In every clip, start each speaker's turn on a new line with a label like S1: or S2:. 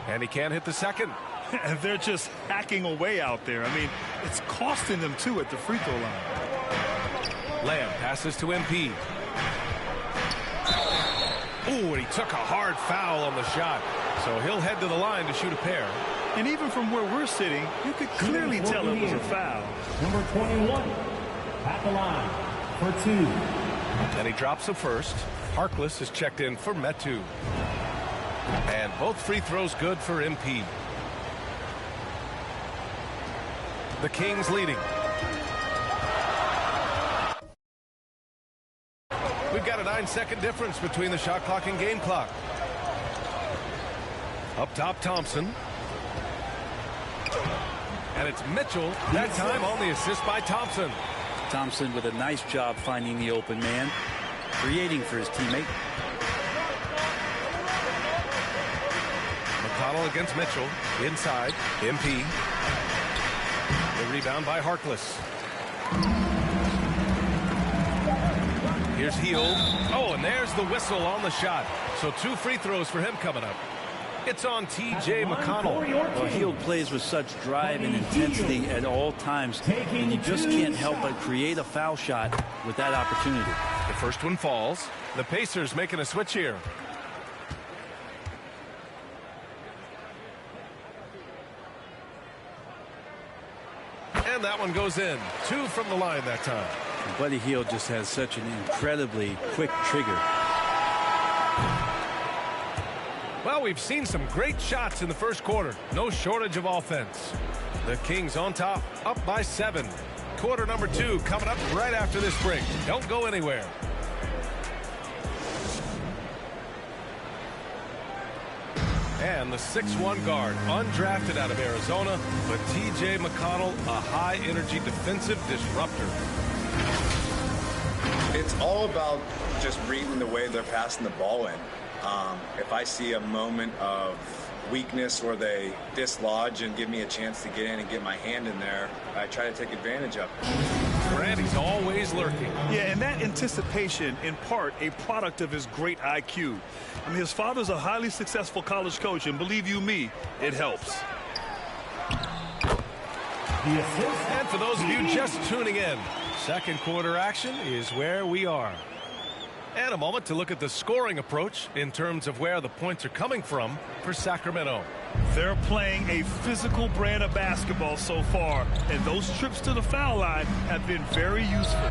S1: And he can't hit the second.
S2: And they're just hacking away out there. I mean, it's costing them, too, at the free throw line.
S1: Lamb passes to MP. Ooh, and he took a hard foul on the shot. So he'll head to the line to shoot a pair.
S2: And even from where we're sitting, you could clearly tell it was a foul.
S3: Number 21 at the line for 2.
S1: And he drops the first. Harkless is checked in for Metu. And both free throws good for MP. The Kings leading. We've got a 9-second difference between the shot clock and game clock. Up top, Thompson. And it's Mitchell. That time on the assist by Thompson.
S4: Thompson with a nice job finding the open man, creating for his teammate.
S1: McConnell against Mitchell. Inside. MP. The rebound by Harkless. Here's Hield. Oh, and there's the whistle on the shot. So 2 free throws for him coming up. It's on T.J. McConnell.
S4: Well, Hield plays with such drive and intensity at all times, and you just can't help but create a foul shot with that opportunity.
S1: The first one falls. The Pacers making a switch here. And that one goes in. 2 from the line that time.
S4: Buddy Hield just has such an incredibly quick trigger.
S1: Well, we've seen some great shots in the first quarter. No shortage of offense. The Kings on top, up by 7. Quarter number 2 coming up right after this break. Don't go anywhere. And the 6'1 guard, undrafted out of Arizona, but T.J. McConnell, a high-energy defensive disruptor.
S5: It's all about just reading the way they're passing the ball in. If I see a moment of weakness where they dislodge and give me a chance to get in and get my hand in there, I try to take advantage of it.
S1: Randy's always lurking.
S2: Yeah, and that anticipation, in part, a product of his great IQ. I mean, his father's a highly successful college coach, and believe you me, it helps.
S1: And for those of you just tuning in, second quarter action is where we are. And a moment to look at the scoring approach in terms of where the points are coming from for Sacramento.
S2: They're playing a physical brand of basketball so far, and those trips to the foul line have been very useful.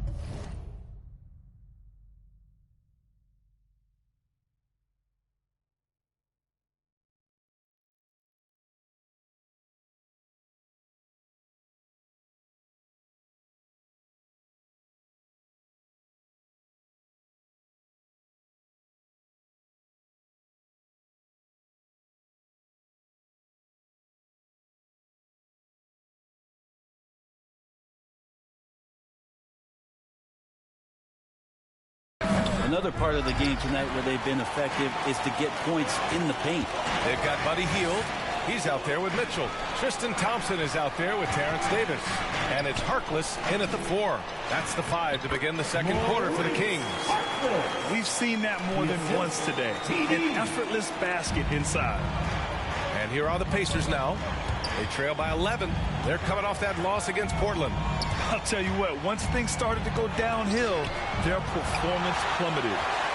S4: Another part of the game tonight where they've been effective is to get points in the paint.
S1: They've got Buddy Hield. He's out there with Mitchell. Tristan Thompson is out there with Terrence Davis. And it's Harkless in at the 4. That's the 5 to begin the second quarter for the Kings.
S2: We've seen that more than once today. An effortless basket inside.
S1: And here are the Pacers now. They trail by 11. They're coming off that loss against Portland.
S2: I'll tell you what, once things started to go downhill, their performance plummeted.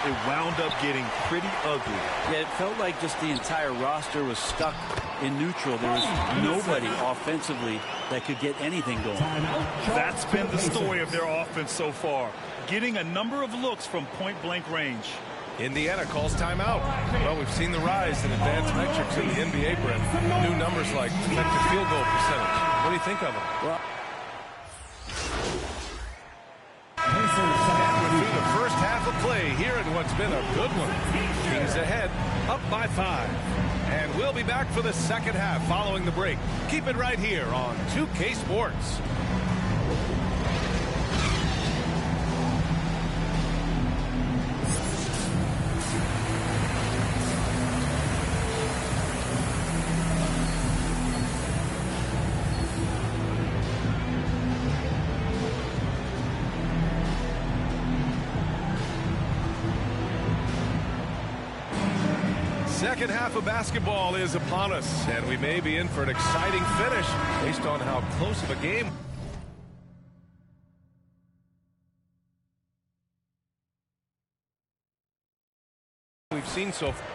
S2: It wound up getting pretty ugly.
S4: Yeah, it felt like just the entire roster was stuck in neutral. There was nobody offensively that could get anything going.
S2: That's been the story of their offense so far, getting a number of looks from point-blank range.
S1: Indiana calls timeout. Well, we've seen the rise in advanced metrics in the NBA, Brent. New numbers like effective field goal percentage. What do you think of them?
S4: Well,
S1: through the first half of play here in what's been a good one. Kings ahead, up by 5. And we'll be back for the second half following the break. Keep it right here on 2K Sports. Second half half of basketball is upon us, and we may be in for an exciting finish based on how close of a game. We've seen so far.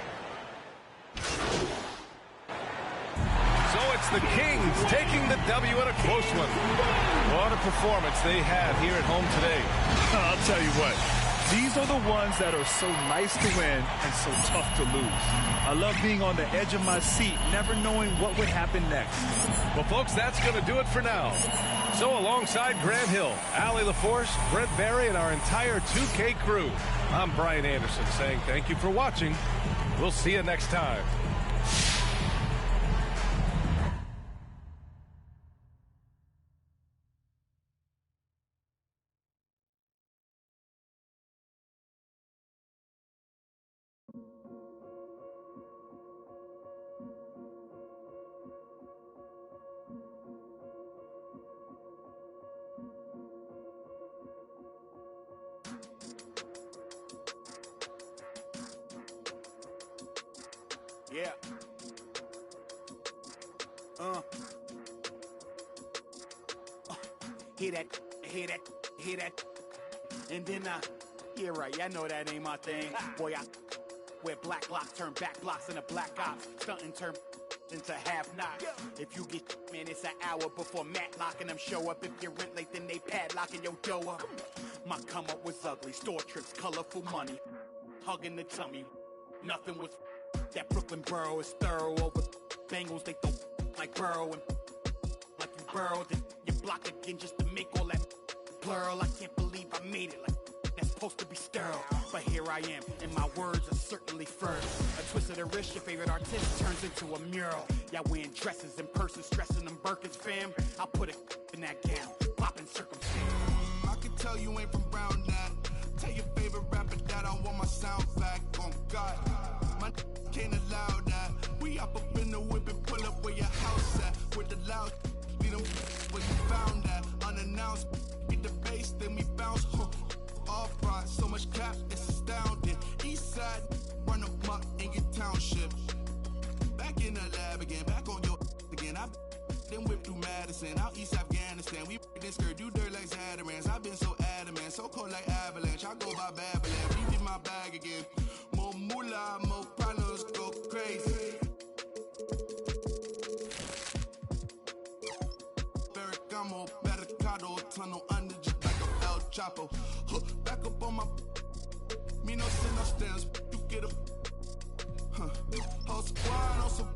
S1: So it's the Kings taking the W in a close one. What a performance they had here at home today.
S2: I'll tell you what. These are the ones that are so nice to win and so tough to lose. I love being on the edge of my seat, never knowing what would happen next.
S1: Well, folks, that's going to do it for now. So alongside Grant Hill, Allie LaForce, Brent Barry, and our entire 2K crew, I'm Brian Anderson saying thank you for watching. We'll see you next time.
S6: Yeah. Hear that. And then, yeah, right, I know that ain't my thing. Boy, I wear black locks, turn back blocks into black ops, stunting turn into half knocks. If you get, man, it's an hour before Matlock and them show up. If you're rent late, then they padlocking your dough up. My come up was ugly, store trips, colorful money, hugging the tummy. Nothing was that Brooklyn borough is thorough over Bengals. They throw like Burrow and like you burrowed and you block again just to make all that plural. I can't believe I made it like that's supposed to be sterile. But here I am, and my words are certainly first. A twist of the wrist, your favorite artist turns into a mural. Y'all wearing dresses in person, stressing them Birkins, fam. I'll put it in that gown, popping circumstance.
S7: I can tell you ain't from Brown that. Tell your favorite rapper that I want my sound back. Oh God, my can't allow that. We up in the whip and pull up where your house at. With the loud, beat them where you found that. Unannounced, get the bass, then we bounce. Off right, so much clap, it's astounding. East side, run up in your township. Back in the lab again, back on your again. I then whip through Madison, out East Afghanistan. We this skirt, do dirt like Zatarans. I've been so adamant, so cold like avalanche. I go by Babylon, we in my bag again. More moolah, more problems, go crazy. Ferragamo, Barricado, tunnel under just like a El Chapo. Back up on my, me no sin, no stands, you get up. Whole squad on some,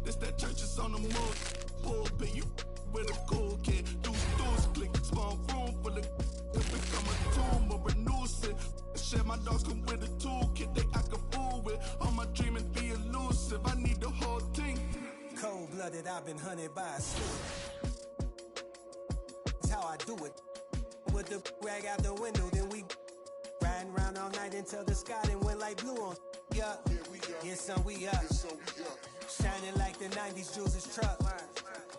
S7: this that church is on the move. Pulpit, you with a cool kid. Do stools, click, small room full of, become a tomb or renew it. Share my dogs come with a toolkit, they act a fool with. All my dreaming be elusive, I need the whole thing.
S8: Cold-blooded, I've been hunted by a steward. That's how I do it. With the rag out the window, then we riding around all night until the sky then went like blue on. Yeah, yeah, son, we up. Shining like the 90s Jules' truck.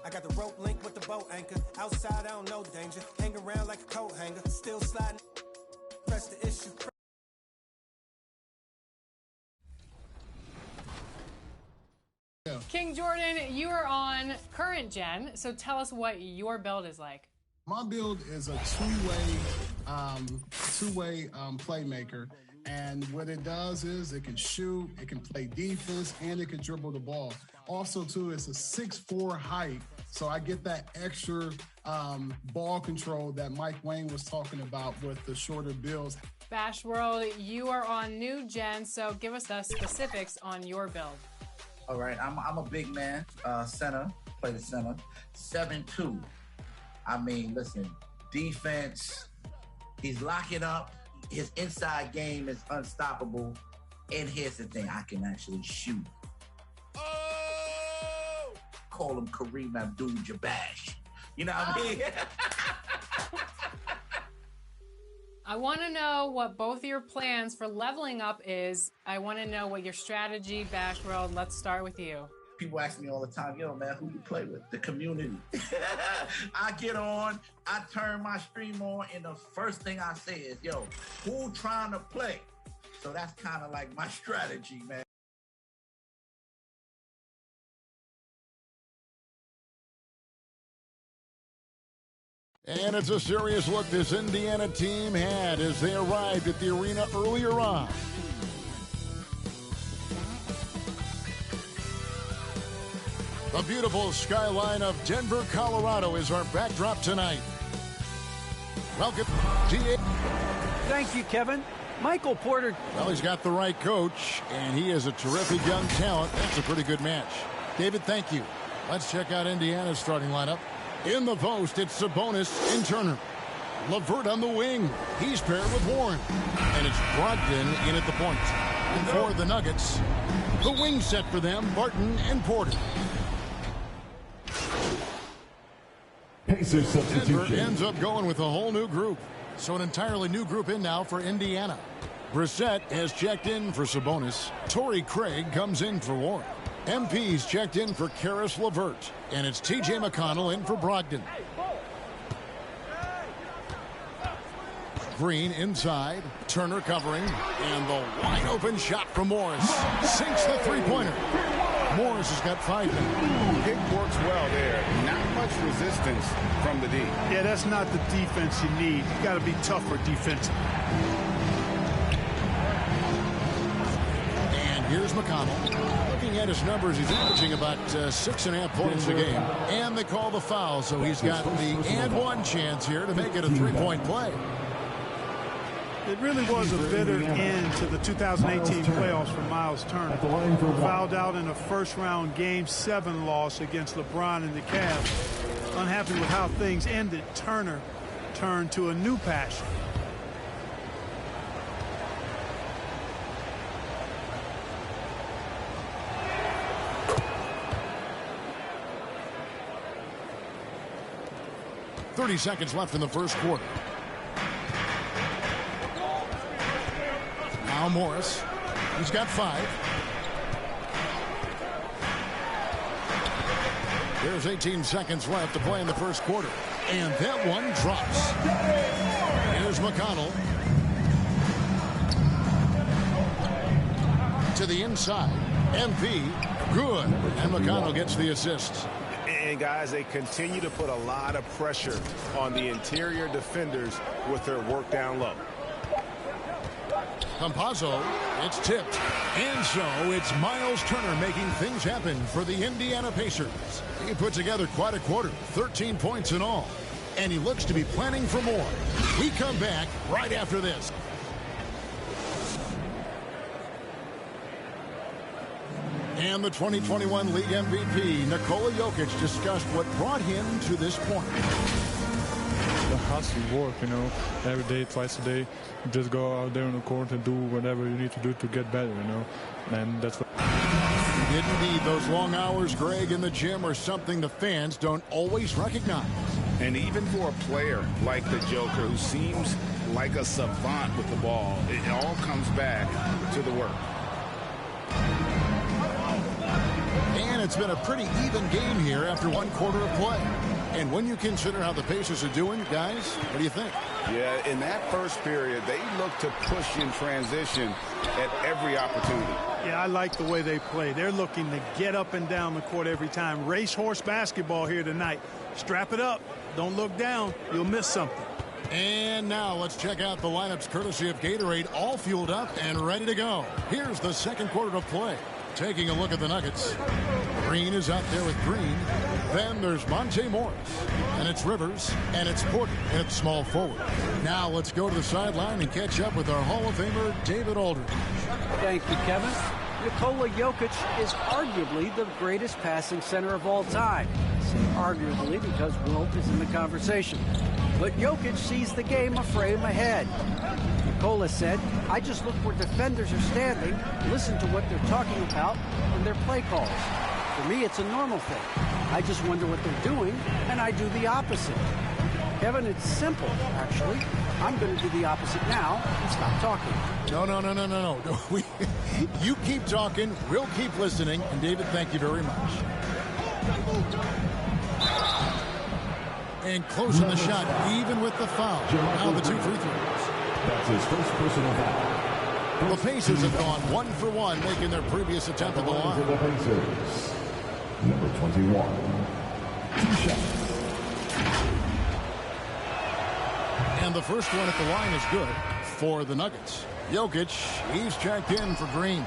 S8: I got the rope link with the boat anchor. Outside, I don't know danger. Hang around like a coat hanger. Still sliding. Press the issue.
S9: King Jordan, you are on current gen, so tell us what your build is like.
S10: My build is a two-way playmaker, and what it does is it can shoot, it can play defense, and it can dribble the ball. Also, too, it's a 6'4" height, so I get that extra ball control that Mike Wang was talking about with the shorter builds.
S9: Bash World, you are on new gen, so give us the specifics on your build.
S11: All right, I'm a big man, center, play the center, 7'2". I mean, listen, defense, he's locking up. His inside game is unstoppable. And here's the thing, I can actually shoot. Oh! Call him Kareem Abdul-Jabbar. You know what I mean?
S9: I want to know what both your plans for leveling up is. I want to know what your strategy, Bash World. Let's start with you.
S11: People ask me all the time, yo, man, who you play with? The community. I get on, I turn my stream on, and the first thing I say is, yo, who trying to play? So that's kind of like my strategy, man.
S12: And it's a serious look this Indiana team had as they arrived at the arena earlier on. The beautiful skyline of Denver, Colorado is our backdrop tonight. Welcome, G.A.
S13: Thank you, Kevin. Michael Porter.
S12: Well, he's got the right coach, and he is a terrific young talent. That's a pretty good match. David, thank you. Let's check out Indiana's starting lineup. In the post, it's Sabonis and Turner. LeVert on the wing. He's paired with Warren. And it's Brogdon in at the point. And for the Nuggets, the wing set for them, Barton and Porter.
S3: Pacers substitution.
S12: Denver ends up going with a whole new group. So an entirely new group in now for Indiana. Brissett has checked in for Sabonis. Torrey Craig comes in for Warren. MP's checked in for Karis LeVert. And it's T.J. McConnell in for Brogdon. Green inside. Turner covering. And the wide open shot from Morris. Sinks the three-pointer. Morris has got 5 now.
S14: Pick works well there. Not much resistance from the D.
S2: Yeah, that's not the defense you need. You got to be tougher defense.
S12: And here's McConnell. Looking at his numbers, he's averaging about 6.5 points a game. And they call the foul, so he's got the and one chance here to make it a three-point play.
S2: It really was a bitter end to the 2018 playoffs for Miles Turner. Fouled out in a first-round Game 7 loss against LeBron and the Cavs. Unhappy with how things ended, Turner turned to a new passion.
S12: .30 seconds left in the first quarter. Now Morris. He's got 5. There's 18 seconds left to play in the first quarter. And that one drops. Here's McConnell. To the inside. MP. Good. And McConnell gets the assist.
S14: And guys, they continue to put a lot of pressure on the interior defenders with their work down low.
S12: Campazzo, it's tipped. And so it's Miles Turner making things happen for the Indiana Pacers. He put together quite a quarter, 13 points in all. And he looks to be planning for more. We come back right after this. And the 2021 League MVP, Nikola Jokic, discussed what brought him to this point.
S15: The hustle work, you know, every day, twice a day. Just go out there on the court and do whatever you need to do to get better, you know. And that's what...
S12: He didn't need those long hours, Greg, in the gym, or something the fans don't always recognize.
S14: And even for a player like the Joker, who seems like a savant with the ball, it all comes back to the work.
S12: And it's been a pretty even game here after one quarter of play. And when you consider how the Pacers are doing, guys, what do you think?
S14: Yeah, in that first period, they look to push in transition at every opportunity.
S2: Yeah, I like the way they play. They're looking to get up and down the court every time. Racehorse basketball here tonight. Strap it up. Don't look down. You'll miss something.
S12: And now let's check out the lineups courtesy of Gatorade, all fueled up and ready to go. Here's the second quarter of play. Taking a look at the Nuggets. Green is out there with Green. Then there's Monte Morris. And it's Rivers. And it's Porter. And it's small forward. Now let's go to the sideline and catch up with our Hall of Famer, David Aldridge.
S13: Thank you, Kevin. Nikola Jokic is arguably the greatest passing center of all time. I say arguably because Wilt is in the conversation. But Jokic sees the game a frame ahead. Nikola said, I just look where defenders are standing, listen to what they're talking about in their play calls. For me, it's a normal thing. I just wonder what they're doing, and I do the opposite. Kevin, it's simple, actually. I'm going to do the opposite now and stop talking.
S12: No. You keep talking, we'll keep listening, and David, thank you very much. And closing the shot, even with the foul. Now the 2 free throws.
S3: That's his first personal foul.
S12: The Pacers have gone 1 for 1, making their previous attempt at the line.
S3: For the Pacers, number 21, 2 shots.
S12: And the first one at the line is good for the Nuggets. Jokic, he's checked in for Green.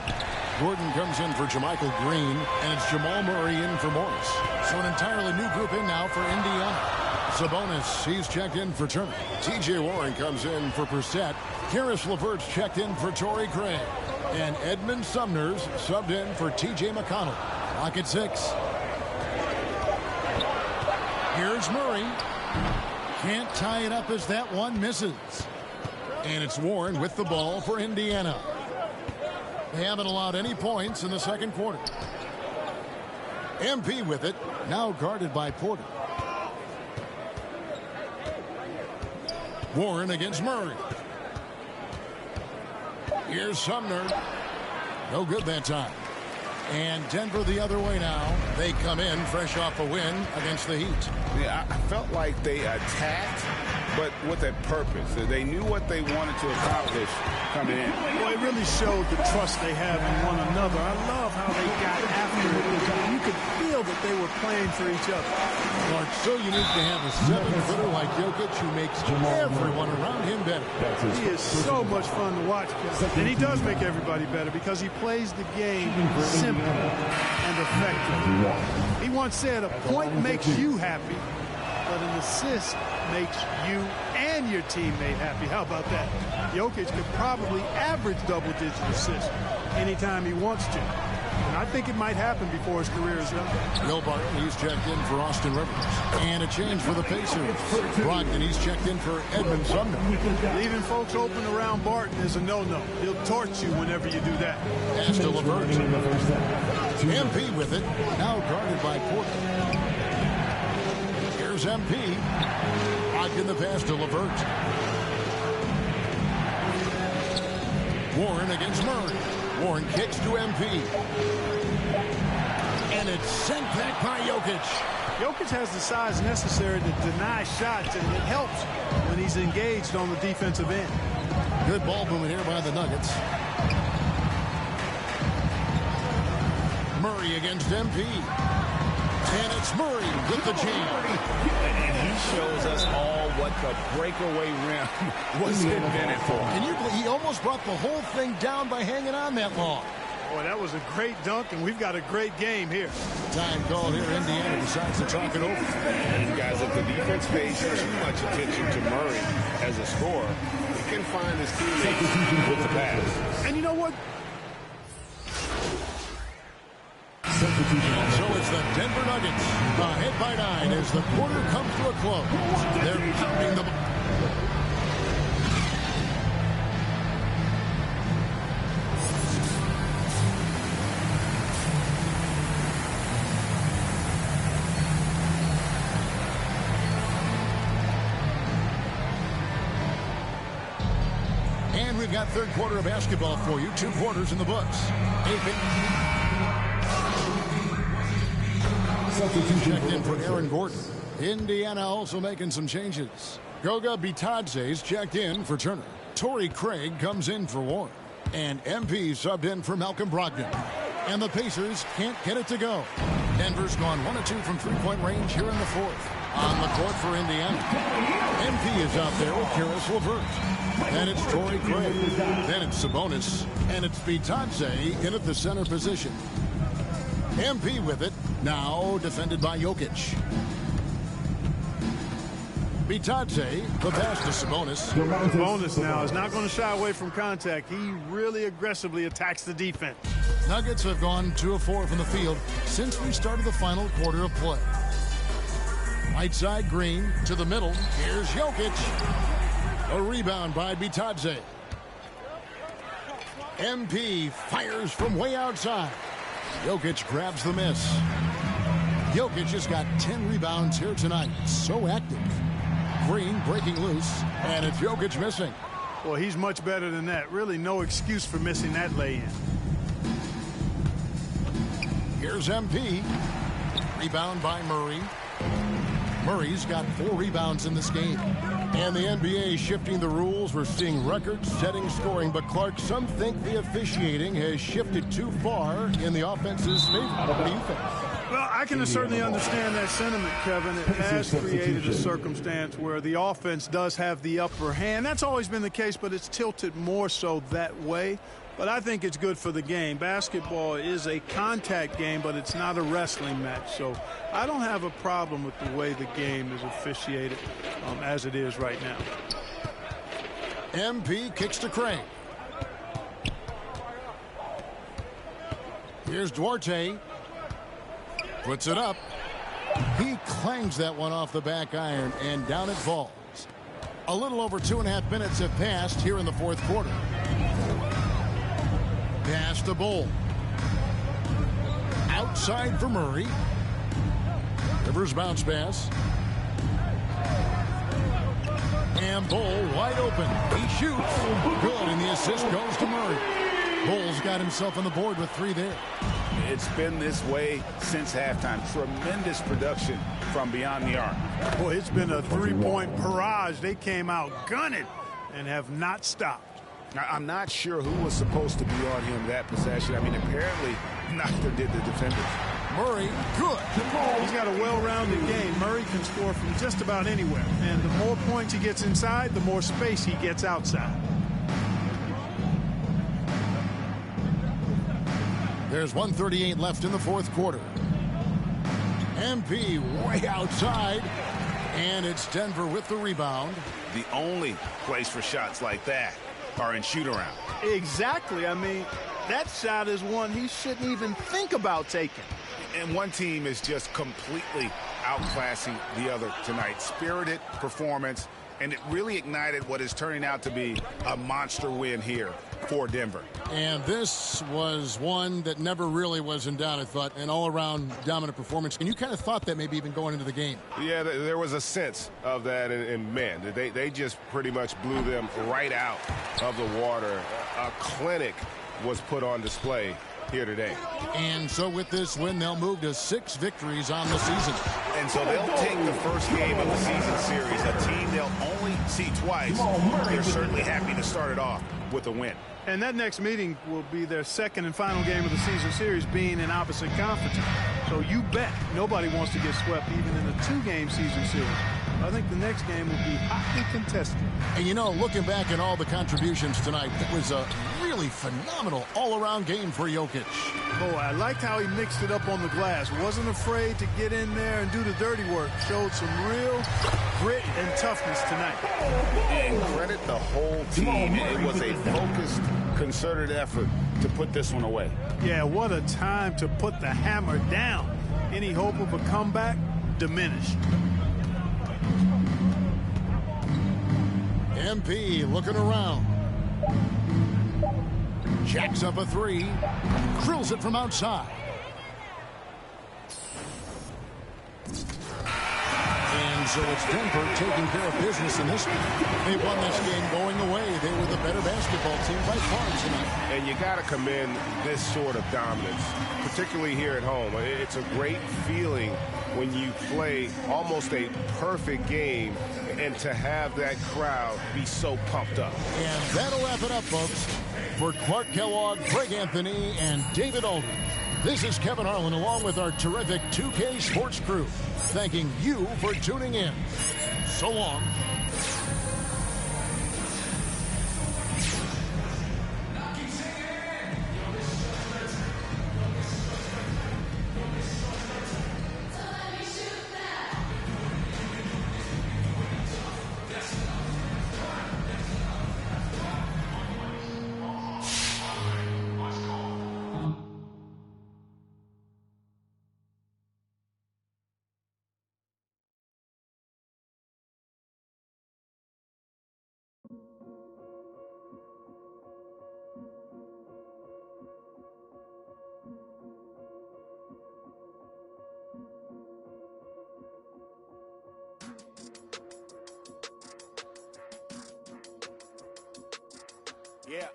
S12: Gordon comes in for JaMychal Green, and it's Jamal Murray in for Morris. So an entirely new group in now for Indiana. Sabonis, he's checked in for Turner. T.J. Warren comes in for Brissett. Karis LeVert's checked in for Torrey Craig. And Edmund Sumner's subbed in for T.J. McConnell. Clock at 6. Here's Murray. Can't tie it up as that one misses. And it's Warren with the ball for Indiana. They haven't allowed any points in the second quarter. MP with it, now guarded by Porter. Warren against Murray. Here's Sumner. No good that time. And Denver the other way now. They come in fresh off a win against the Heat.
S14: Yeah, I felt like they attacked, but with a purpose. They knew what they wanted to accomplish coming in.
S2: Well, it really showed the trust they have in one another. I love how they got after it. You could feel that they were playing for each other.
S12: Well, it's so unique to have a 7-footer like Jokic who makes everyone around him better.
S2: He is so much fun to watch. And he does make everybody better because he plays the game simple and effective. He once said, a point makes you happy, but an assist makes you and your teammate happy. How about that? Jokic could probably average double-digit assists anytime he wants to. And I think it might happen before his career is done.
S12: Will Barton, he's checked in for Austin Rivers. And a change for the Pacers. Brogdon, he's checked in for Edmund Sumner.
S2: Leaving folks open around Barton is a no-no. He'll torch you whenever you do that.
S12: Pass to LeVert. MP with it, now guarded by Porter. Here's MP. Brogdon the pass to LeVert. Warren against Murray. Warren kicks to MP. And it's sent back by Jokic.
S2: Jokic has the size necessary to deny shots, and it helps when he's engaged on the defensive end.
S12: Good ball movement here by the Nuggets. Murray against MP. And it's Murray with the jam.
S14: And he shows us all what the breakaway rim was invented for.
S12: Can you believe he almost brought the whole thing down by hanging on that long?
S2: Boy, that was a great dunk, and we've got a great game here.
S12: Time called here. Indiana decides to talk it over.
S14: And guys, if the defense pays too much attention to Murray as a scorer, he can find his teammates with the pass.
S2: And you know what?
S12: So it's the Denver Nuggets ahead by 9 as the quarter comes to a close. They're pounding the ball. And we've got third quarter of basketball for you. 2 quarters in the books. Checked in for Aaron Gordon. Indiana also making some changes. Goga Bitadze's checked in for Turner. Torrey Craig comes in for Warren. And MP subbed in for Malcolm Brogdon. And the Pacers can't get it to go. Denver's gone 1 of 2 from three-point range here in the fourth. On the court for Indiana. MP is out there with Karis LeVert. Then it's Torrey Craig. Then it's Sabonis. And it's Bitadze in at the center position. MP with it, now defended by Jokic. Bitadze, the pass to Sabonis.
S2: Sabonis now is not going to shy away from contact. He really aggressively attacks the defense.
S12: Nuggets have gone 2 of 4 from the field since we started the final quarter of play. Right side Green to the middle. Here's Jokic. A rebound by Bitadze. MP fires from way outside. Jokic grabs the miss. Jokic has got 10 rebounds here tonight. So active. Green breaking loose, and it's Jokic missing.
S2: Well, he's much better than that. Really no excuse for missing that lay-in.
S12: Here's MP. Rebound by Murray. Murray's got 4 rebounds in this game. And the NBA shifting the rules. We're seeing record-setting scoring. But, Clark, some think the officiating has shifted too far in the offense's favor. What do you think?
S2: Well, I can certainly understand that sentiment, Kevin. It has created a circumstance where the offense does have the upper hand. That's always been the case, but it's tilted more so that way. But I think it's good for the game. Basketball is a contact game, but it's not a wrestling match. So I don't have a problem with the way the game is officiated as it is right now.
S12: MP kicks to Craig. Here's Duarte. Puts it up. He clangs that one off the back iron, and down it falls. A little over 2.5 minutes have passed here in the fourth quarter. Pass to Bull. Outside for Murray. Rivers bounce pass. And Bull wide open. He shoots. Good, and the assist goes to Murray. Bull's got himself on the board with 3 there.
S14: It's been this way since halftime. Tremendous production from beyond the arc.
S2: Boy, it's been a three-point barrage. They came out gunning and have not stopped.
S14: I'm not sure who was supposed to be on him that possession. I mean, apparently neither did the defenders.
S12: Murray, good.
S2: He's got a well-rounded game. Murray can score from just about anywhere. And the more points he gets inside, the more space he gets outside.
S12: There's 1:38 left in the fourth quarter. MP way outside. And it's Denver with the rebound.
S14: The only place for shots like that are in shoot-around.
S2: Exactly. I mean, that shot is one he shouldn't even think about taking.
S14: And one team is just completely outclassing the other tonight. Spirited performance, and it really ignited what is turning out to be a monster win here for Denver.
S12: And this was one that never really was in doubt, I thought, an all-around dominant performance. And you kind of thought that maybe even going into the game.
S16: Yeah, there was a sense of that, and man, they just pretty much blew them right out of the water. A clinic was put on display here today.
S12: And so with this win, they'll move to 6 victories on the season.
S14: And so they'll take the first game of the season series, a team they'll only see twice. They're certainly happy to start it off with a win.
S2: And that next meeting will be their second and final game of the season series, being in opposite conferences. So you bet nobody wants to get swept even in a 2-game season series. I think the next game will be hotly contested.
S12: And you know, looking back at all the contributions tonight, it was a really phenomenal all-around game for Jokic.
S2: Boy, I liked how he mixed it up on the glass. Wasn't afraid to get in there and do the dirty work. Showed some real grit and toughness tonight.
S16: And credit the whole team. It was a focused, concerted effort to put this one away.
S2: Yeah, what a time to put the hammer down. Any hope of a comeback diminished.
S12: MP looking around. Jacks up a 3. Drills it from outside. And so it's Denver taking care of business in this game. They won this game going away. They were the better basketball team by far tonight.
S16: And you got to commend this sort of dominance, particularly here at home. It's a great feeling when you play almost a perfect game and to have that crowd be so pumped up.
S12: And that'll wrap it up, folks. For Clark Kellogg, Greg Anthony, and David Aldridge, this is Kevin Harlan along with our terrific 2K Sports crew, thanking you for tuning in. So long.
S6: Yeah.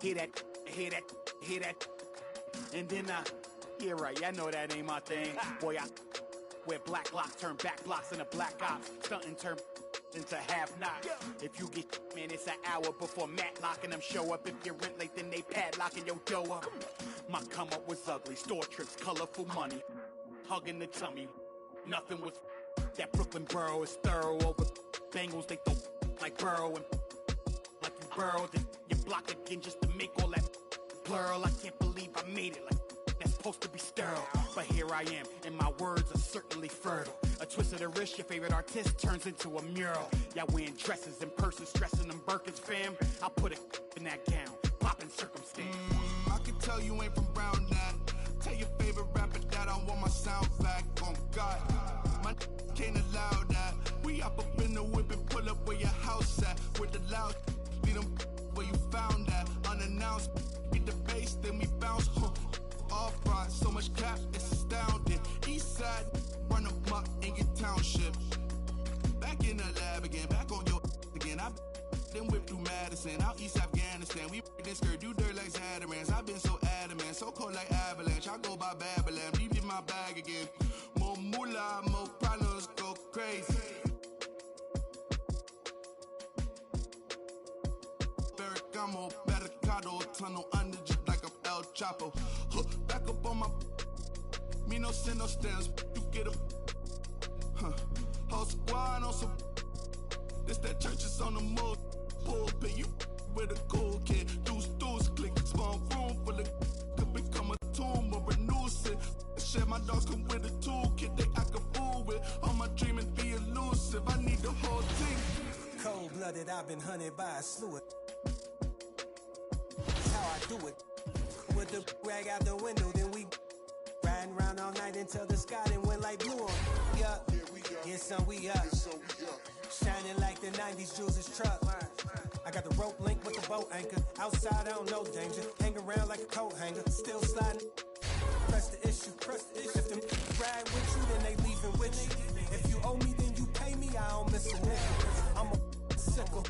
S6: Hear that, and then Yeah, right, I know that ain't my thing. Boy, I wear black locks, turn back blocks into black ops. Stuntin' turn into have-nots. If you get man, it's an hour before Matlock and them show up. If you're rent late, then they padlocking your dough up. My come up was ugly, store trips, colorful money, hugging the tummy. Nothing was that Brooklyn borough is thorough over Bengals. They throw like Burrow and like you burrowed and you block again just to make all that plural. I can't believe I made it like that's supposed to be sterile. But here I am, and my words are certainly fertile. A twist of the wrist, your favorite artist turns into a mural. Y'all wearing dresses in person, stressing them Birkins, fam. I'll put it in that gown, poppin' circumstance.
S7: I can tell you ain't from Brown that. Tell your favorite rapper that I want my sound back. On God, my can't allow that. We up in the whip and pull up where your house at. With the loud, beat them where you found that. Unannounced, get the bass, then we bounce. Off right, so much cap, it's astounding. East side, run up in your township. Back in the lab again, back on your again. I then whip through Madison, out East Afghanistan. We this skirt, do dirt like Zatarans. I've been so adamant, so cold like avalanche. I go by Babylon, leave in my bag again. More moolah, more problems, go crazy. Ferragamo, barricado, tunnel under just like a El Chapo. Back up on my, me no send no stamps. You get a, whole squad on some. This that church is on the move. Pulpit, you with a cool kid. Deuce, click, small room full of could become a tomb or a nuisance. Share my dogs come with a toolkit. They act a fool with all my dreaming be elusive. I need the whole thing.
S8: Cold-blooded, I've been hunted by a slew. That's how I do it. With the rag out the window, then we riding around all night until the sky then went like blue on. Yeah, yeah, son, we up. Shining like the 90s Jules' truck. I got the rope link with the boat anchor. Outside, I don't know danger. Hang around like a coat hanger. Still sliding. Press the issue. If them ride with you, then they leaving with you. If you owe me, then you pay me. I don't miss a nickel. I'm a sickle.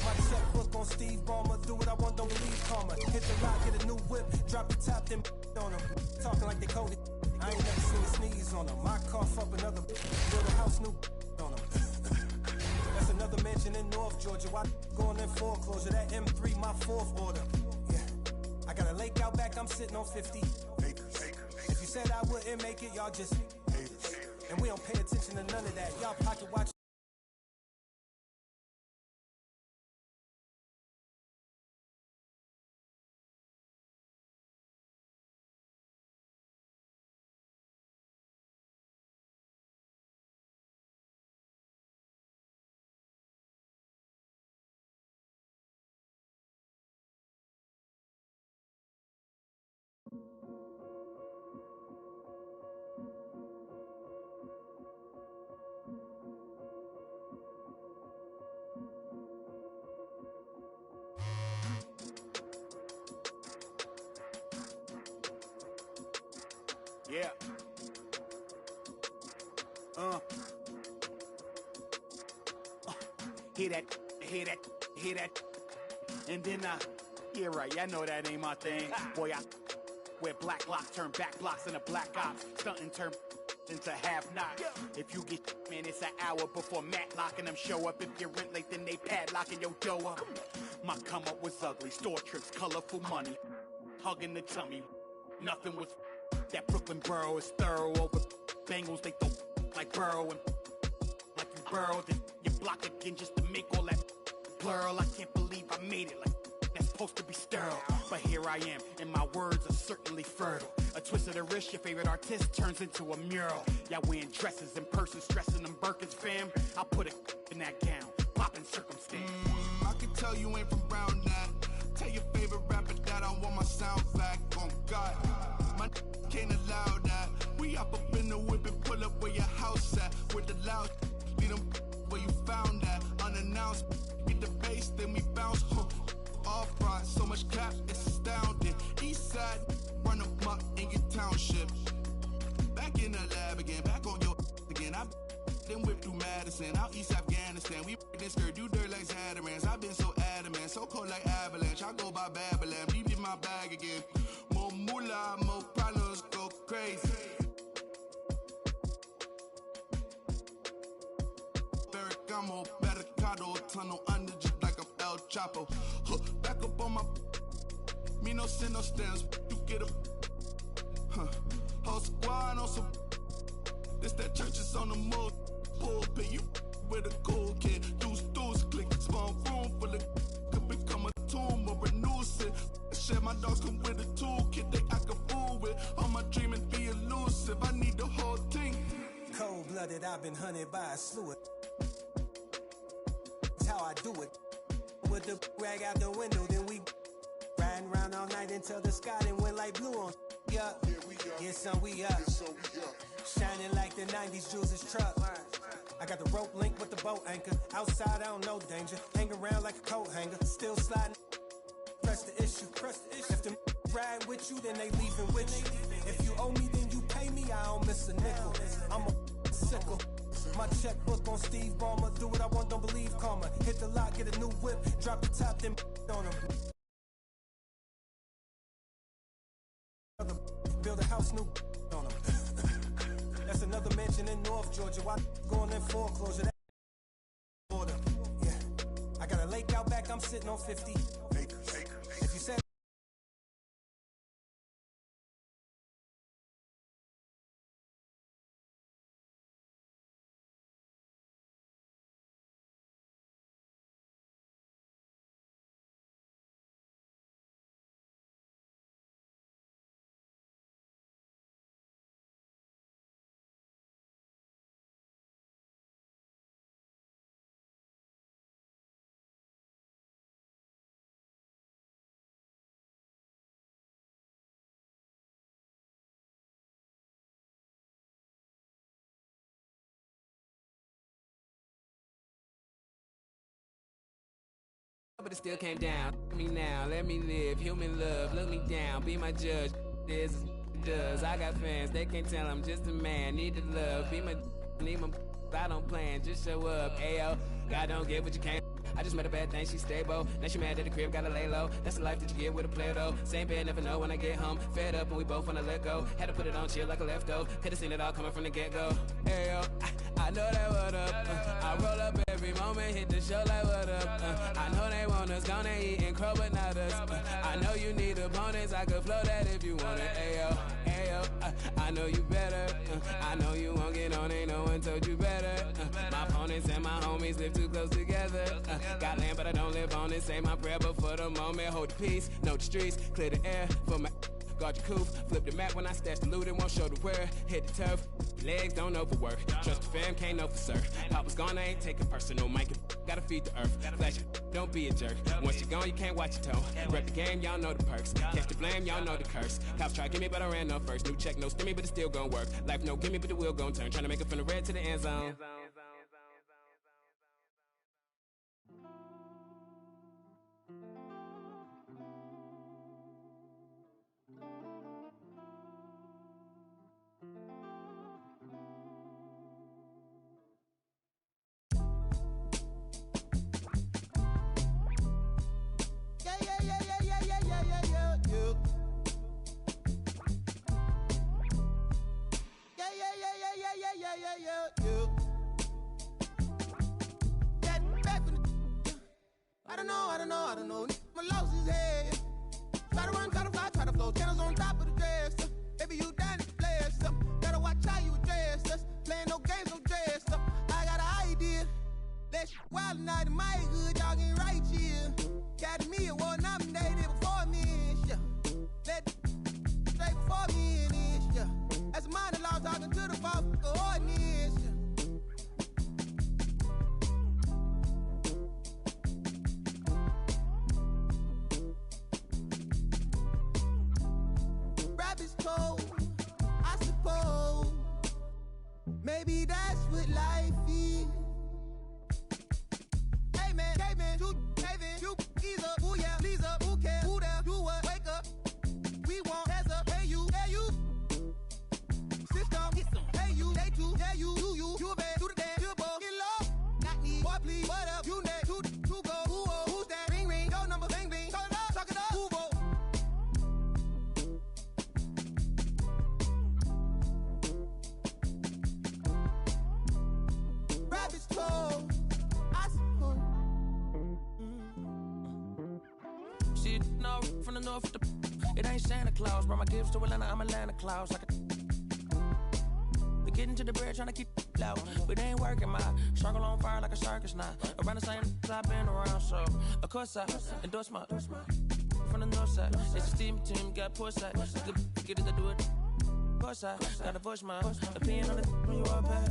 S8: My checkbook on Steve Ballmer. Do what I want, don't believe karma. Hit the lock, get a new whip. Drop the top, then on them. Talking like they coded. I ain't never seen a sneeze on them. My cough up another. Build a house, new on them. That's another mansion in North Georgia. Why going in foreclosure? That M3, my fourth order. Yeah, I got a lake out back. I'm sitting on 50 acres. If you said I wouldn't make it, y'all just haters. And we don't pay attention to none of that. Y'all pocket watch.
S6: Yeah. Hear that. And then yeah, right, I know that ain't my thing. Boy, I wear black locks, turn back blocks into black ops. Stuntin' turn into have-nots. If you get man, it's an hour before Matlock and them show up. If you're rent late, then they padlocking your dough up. My come up was ugly, store trips, colorful money, hugging the tummy. Nothing was that Brooklyn borough is thorough over Bengals. They throw like Burrow and like you burrowed and you block again just to make all that plural. I can't believe I made it like that's supposed to be sterile. But here I am, and my words are certainly fertile. A twist of the wrist, your favorite artist turns into a mural. Y'all wearing dresses in person, stressing them Birkins, fam. I'll put it in that gown, poppin' circumstance.
S7: I can tell you ain't from Brown that. Tell your favorite rapper that I want my sound back. On God, my can't allow that. We up in the whip and pull up where your house at. With the loud, beat them where you found that. Unannounced, get the bass, then we bounce. Off right, so much cap, it's astounding. East side, run up in your township. Back in the lab again, back on your again. I then whip through Madison, out East Afghanistan. We this skirt, do dirt like Zatarans. I've been so adamant, so cold like avalanche. I go by Babylon, leave in my bag again. More moolah, more problems, go crazy. Ferragamo, Barricado, tunnel under just like I'm El Chapo. Back up on my, me no sin, no stamps, you get a, whole squad on some, this that church is on the move, pulpit, you with a cool kid, deuce, click, small room full of, could become a tomb or renew sin. Shit, my dogs come with a toolkit, they act a fool with, all my dreaming be elusive, I need the whole thing.
S8: Cold-blooded, I've been hunted by a slew of, that's how I do it. With the rag out the window, then we riding around all night until the sky then went like blue on. Yeah, yeah, son, we up. Shining like the 90s Jules' truck. I got the rope link with the boat anchor. Outside, I don't know danger. Hang around like a coat hanger. Still sliding. Press the issue. If them ride with you, then they leaving with you. If you owe me, then you pay me. I don't miss a nickel. I'm a sickle. My checkbook on Steve Ballmer. Do what I want, don't believe karma. Hit the lock, get a new whip. Drop the top, then on them. Build a house new on them. That's another mansion in North Georgia. Why going in foreclosure? That border. Yeah. I got a lake out back, I'm sitting on 50 acres. If you said
S17: but it still came down. Let me now, let me live. Human love, look me down, be my judge. This is does. I got fans, they can't tell I'm just a man. Need the love, be my, need my. I don't plan, just show up. Ayo, God don't get what you can't. I just met a bad thing, she stable. Now she mad at the crib, gotta lay low. That's the life that you get with a player though. Same bed, never know when I get home. Fed up and we both wanna let go. Had to put it on chill like a leftover. Could've seen it all coming from the get-go. Ayo, I know that what up. I roll up every moment, hit the show like what up. I know they want us, gonna eat and crow, but not us. I know you need opponents, I could flow that if you want it. Ayo, I know you better. I know you won't get on, ain't no one told you better. My opponents and my homies live too close together. Got land, but I don't live on it. Say my prayer, but for the moment, hold the peace. Know the streets, clear the air for my. Guard your coof, flip the map when I stash the loot and won't show the where. Hit the turf, legs don't overwork. Trust the fam, can't know for sir. Papa's gone, I ain't taking personal. Mike, gotta feed the earth. Flash it, don't be a jerk. Once you're gone, you can't watch your toe. Rep the game, y'all know the perks. Catch the blame, y'all know the curse. Cops try to get me, but I ran up first. New check, no stimmy, but it's still gonna work. Life no gimme, but the wheel gon' turn. Trying to make it from the red to the end zone.
S18: I don't know. My loss is head. Try to run, try to fly, try to flow. Channels on top of the dress. Baby, you down to play us up. Gotta watch how you address us. Playing no games, no dress up. I got an idea. That shit wild night in my hood. Y'all getting right here. Got me award nominated before me and shit. Let straight before me and this shit. As a minor law talking to the fuck ordinance. I suppose maybe that's what life is. Hey man, you ease up, ooh yeah, please up, who cares, who there, do what, wake up. We want heads up, hey you, system, hey you, they too, yeah you a bad, do the dance, you a ball, get low, not need, boy please, what up, you next, who go, who's that, ring, your number, bling, call it up, talk it up, who go.
S19: the north with the. It ain't Santa Claus. Brought my gifts to Atlanta, I'm Atlanta Claus. We getting to the bread, trying to keep low. But it ain't working, my circle on fire like a circus now. Around the same I've been around, so of course I endorse my from the north side. It's a steam team, got push side. Get it to do it. Of course I gotta push my opinion on it when you are back.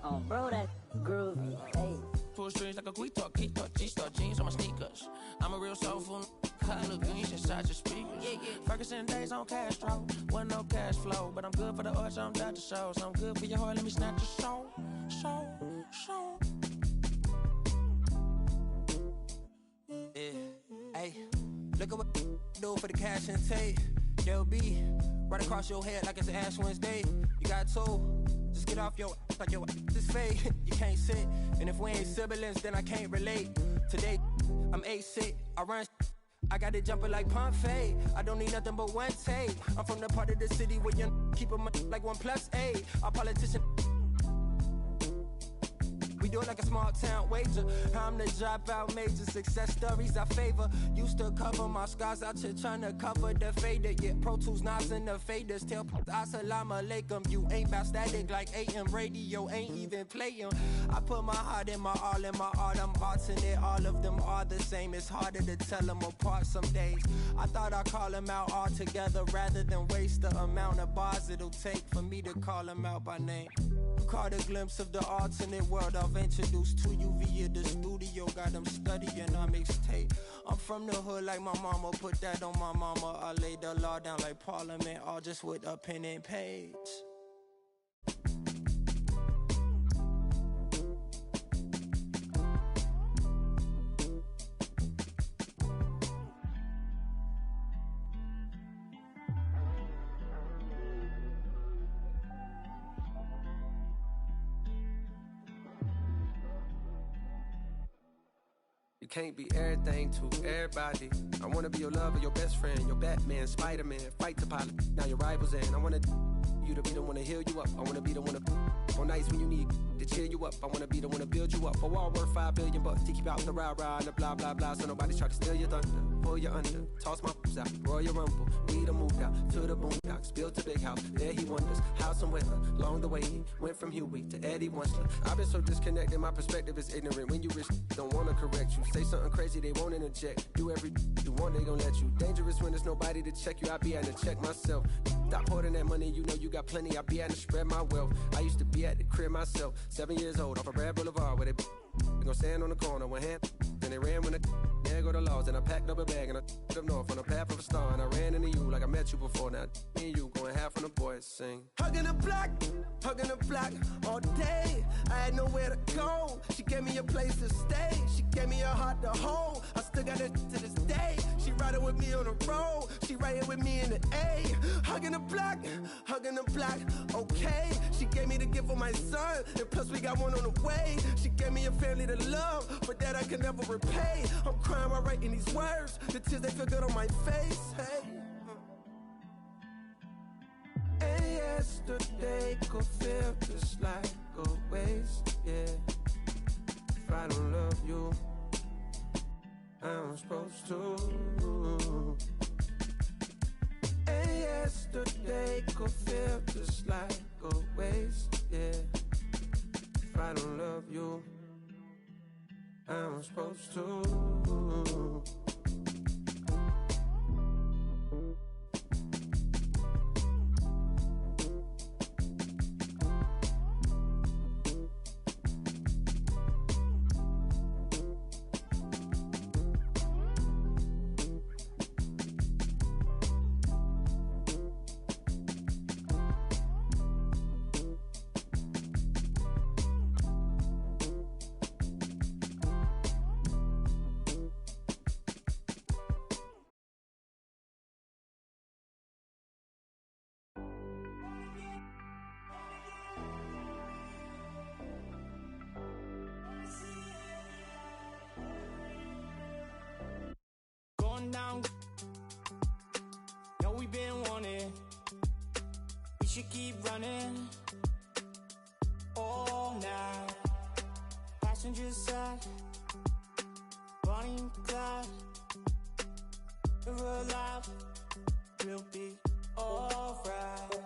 S20: Oh, bro, that groovy. Hey.
S19: Pull strings like a quick talk, G-star jeans on my sneakers. I'm a real soulful. I look good, you should shot your speakers. Ferguson days on Castro, wasn't no cash flow, but I'm good for the arts, I'm Dr. Shows. I'm good for your heart, let me snatch your soul.
S8: Yeah, hey, look at what do for the cash and tape. They'll be right across your head like it's Ash Wednesday. You got two, just get off your like your is fake. You can't sit, and if we ain't siblings, then I can't relate. Today, I'm A6, I run. I got it jumping like Pompeii. I don't need nothing but one take. I'm from the part of the city where you keep them like 1+8. Our politician. We do it like a small town wager. I'm the dropout major. Success stories I favor. Used to cover my scars out here trying to cover the fader. Yeah, Pro Tools, Nas, and the faders. Tell Assalamu alaikum. You ain't bout static like AM radio. Ain't even playing. I put my heart in my all in my art. I'm alternate. All of them are the same. It's harder to tell them apart some days. I thought I'd call them out all together rather than waste the amount of bars it'll take for me to call them out by name. Caught a glimpse of the alternate world I've introduced to you via the studio. Got them studying on mixtape. I'm from the hood like my mama. Put that on my mama. I laid the law down like Parliament, all just with a pen and page.
S21: You can't be everything to everybody. I wanna be your lover, your best friend, your Batman, Spider-Man, fight to pilot. Now your rivals in. I wanna you to be the one to heal you up. I wanna be the one to on nights when you need to cheer you up. I wanna be the one to build you up. A wall worth $5 billion to keep out the rah-rah and the blah blah blah. So nobody's try to steal your thunder, pull you under, toss my moves out, Royal Rumble. We done moved out to the boondocks, built a big house. There he wonders how some weather. Along the way he went from Huey to Eddie Winsler. I've been so disconnected, my perspective is ignorant. When you risk, don't wanna correct you. Say something crazy, they won't interject. Do every you want, they gon' let you. Dangerous when there's nobody to check you. I be having to check myself. Stop hoarding that money, you know you got plenty. I be having to spread my wealth. I used to be at the crib myself, 7 years old, off of Brad Boulevard, where they gon' stand on the corner, one hand. Then they ran when there go the laws. And I packed up a bag and I up north on the path of a star. And I ran into you like I met you before. Now me and you going half on the boys sing.
S8: Hugging the block all day. I had nowhere to go. She gave me a place to stay. She gave me a heart to hold. I still got it to this day. She riding with me on the road. She riding with me in the A. Hugging the block, okay. She gave me the gift of my son. And plus we got one on the way. She gave me a family to love, but that I can never repay. I'm crying while writing these words. The tears, they feel good on my face. Hey. And yesterday could feel just like a waste, yeah. If I don't love you, I'm supposed to. And yesterday could feel just like a waste, yeah. If I don't love you, I'm supposed to. Down. Know we been wanting. We should keep running all night. Passenger side, Bonnie and Clyde.
S19: alive, we'll be alright.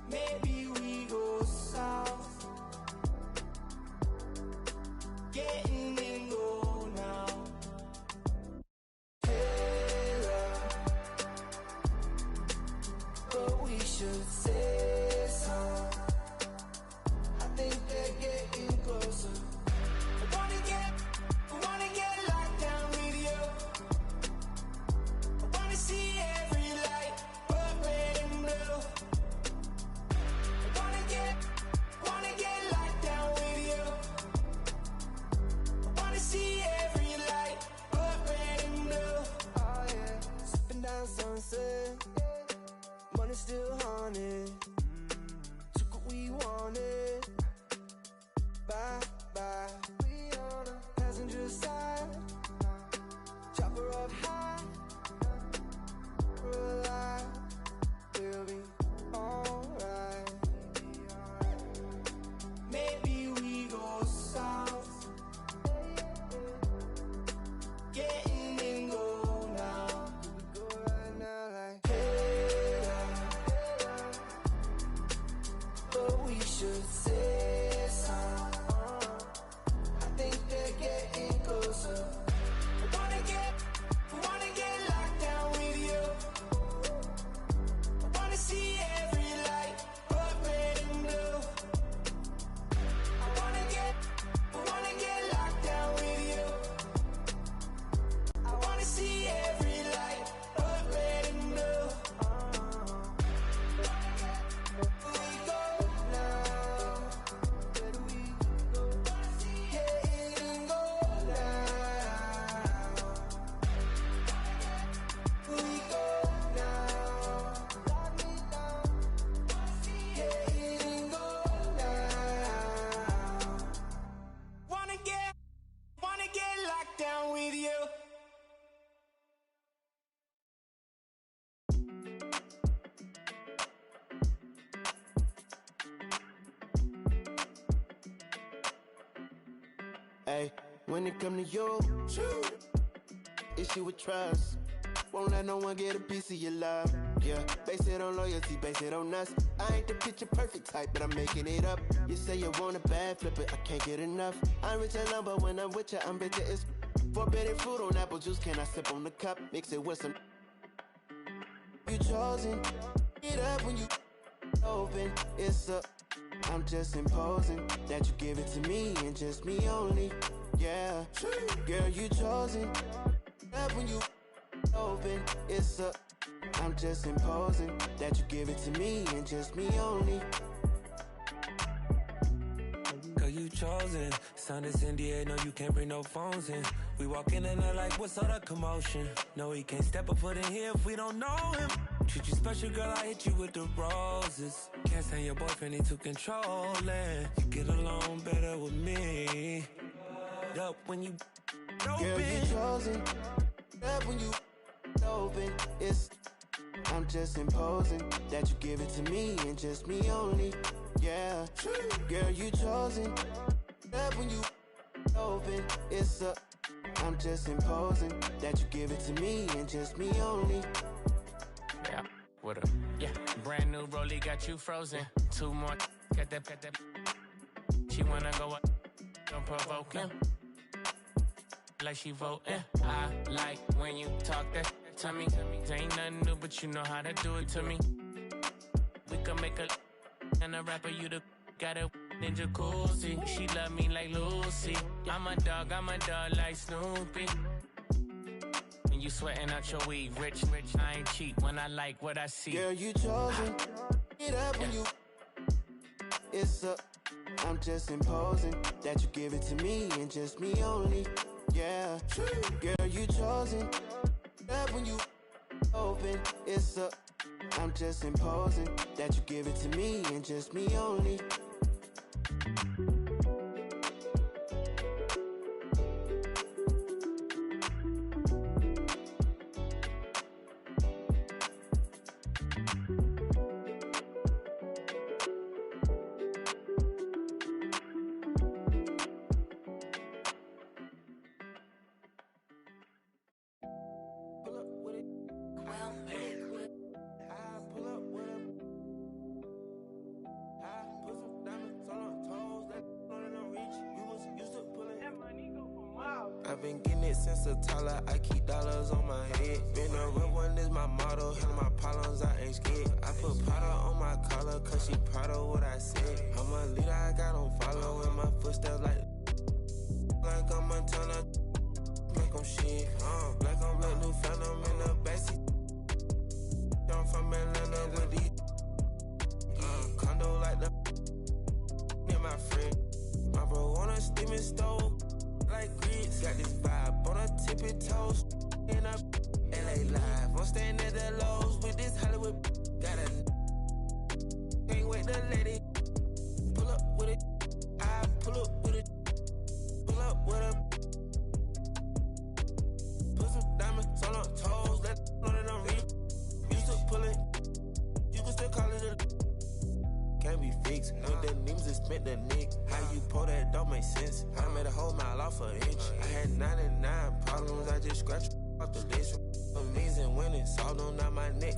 S19: Maybe we go south, getting in go now. But we should say so. I think they're getting closer. I wanna get locked down with you. I wanna see every light, but red and blue. I wanna get locked down with you. I wanna see every light, but red and blue. Oh yeah, sipping down sunset. Money still haunted. Took what we wanted. Bye bye. We on the passenger side. Chopper up high. We're alive. We'll be alright. Maybe we go south. Getting in go now. We go right now like but we should say so. I think they're getting closer. I wanna get locked down with you. I wanna see every light, but red and blue. I wanna get locked down with you. I wanna see every light, but red and blue. We go now. Where do we go? Get in go now. We go now. Lock me down. Get in go now. Wanna get locked down with you.
S5: Hey, when it come to you, issue with trust. Won't let no one get a piece of your love. Yeah, base it on loyalty, base it on us. I ain't the picture perfect type, but I'm making it up. You say you want a bad, flip it, I can't get enough. I'm rich alone, but when I'm with you, I'm bitter as forbidden fruit on apple juice. Can I sip on the cup? Mix it with some. You chosen, it up when you open. It's up. I'm just imposing that you give it to me and just me only. Yeah, girl, you chosen. Up when you open, it's up. I'm just imposing that you give it to me and just me only.
S19: Girl, you chosen. Sound is NDA, no, you can't bring no phones in. We walk in and they're like, what's all the commotion? No, he can't step a foot in here if we don't know him. Treat you special, girl, I hit you with the roses. Can't stand your boyfriend, he too controlling. You get along better with me. Up when you open.
S5: Girl, you chosen. Up when you open. It's. I'm just imposing that you give it to me and just me only. Yeah, girl, you chosen. Up when you open. It's up. I'm just imposing that you give it to me and just me only.
S19: Yeah, what up? Yeah, brand new rollie got you frozen. Two more, got that. She wanna go up, don't provoke him. Like she voting. I like when you talk that to me. Ain't nothing new, but you know how to do it to me. We can make a and a rapper, you the got a ninja jacuzzi. She love me like Lucy. I'm a dog like Snoopy. And you sweating out your weed, rich, I ain't cheap when I like what I see.
S5: Girl, you chosen. Get up when you. It's up. I'm just imposing that you give it to me and just me only. Yeah, girl, you chosen. Up when you open. It's up. I'm just imposing that you give it to me and just me only.
S4: I've been getting it since a toddler. I keep dollars on my head. Been a real one is my motto. Handle my problems, I ain't scared. I put powder on my collar, cause she proud of what I said. I'm a leader, I got on follow in my footsteps like I'm a Montana. Like I'm shit. Like I'm black new phantom in the backseat. I'm from Atlanta with these condo like the in my friend. My bro on a steaming stove like grits. Got this vibe on a tippy toes. In a LA live. I'm staying at the Lowe's with this Hollywood. Got a can't wait to let it pull up with it. I pull up with it. Pull up with a put some diamonds on her toes. Let know that I'm real. Used to pull it. You can still call it a can't be fixed. With the names and spent the nick. How you pull that don't make sense. I made a whole mile off an inch. I had 99 problems. I just scratched off the list. Amazing winning. Salt on out my neck.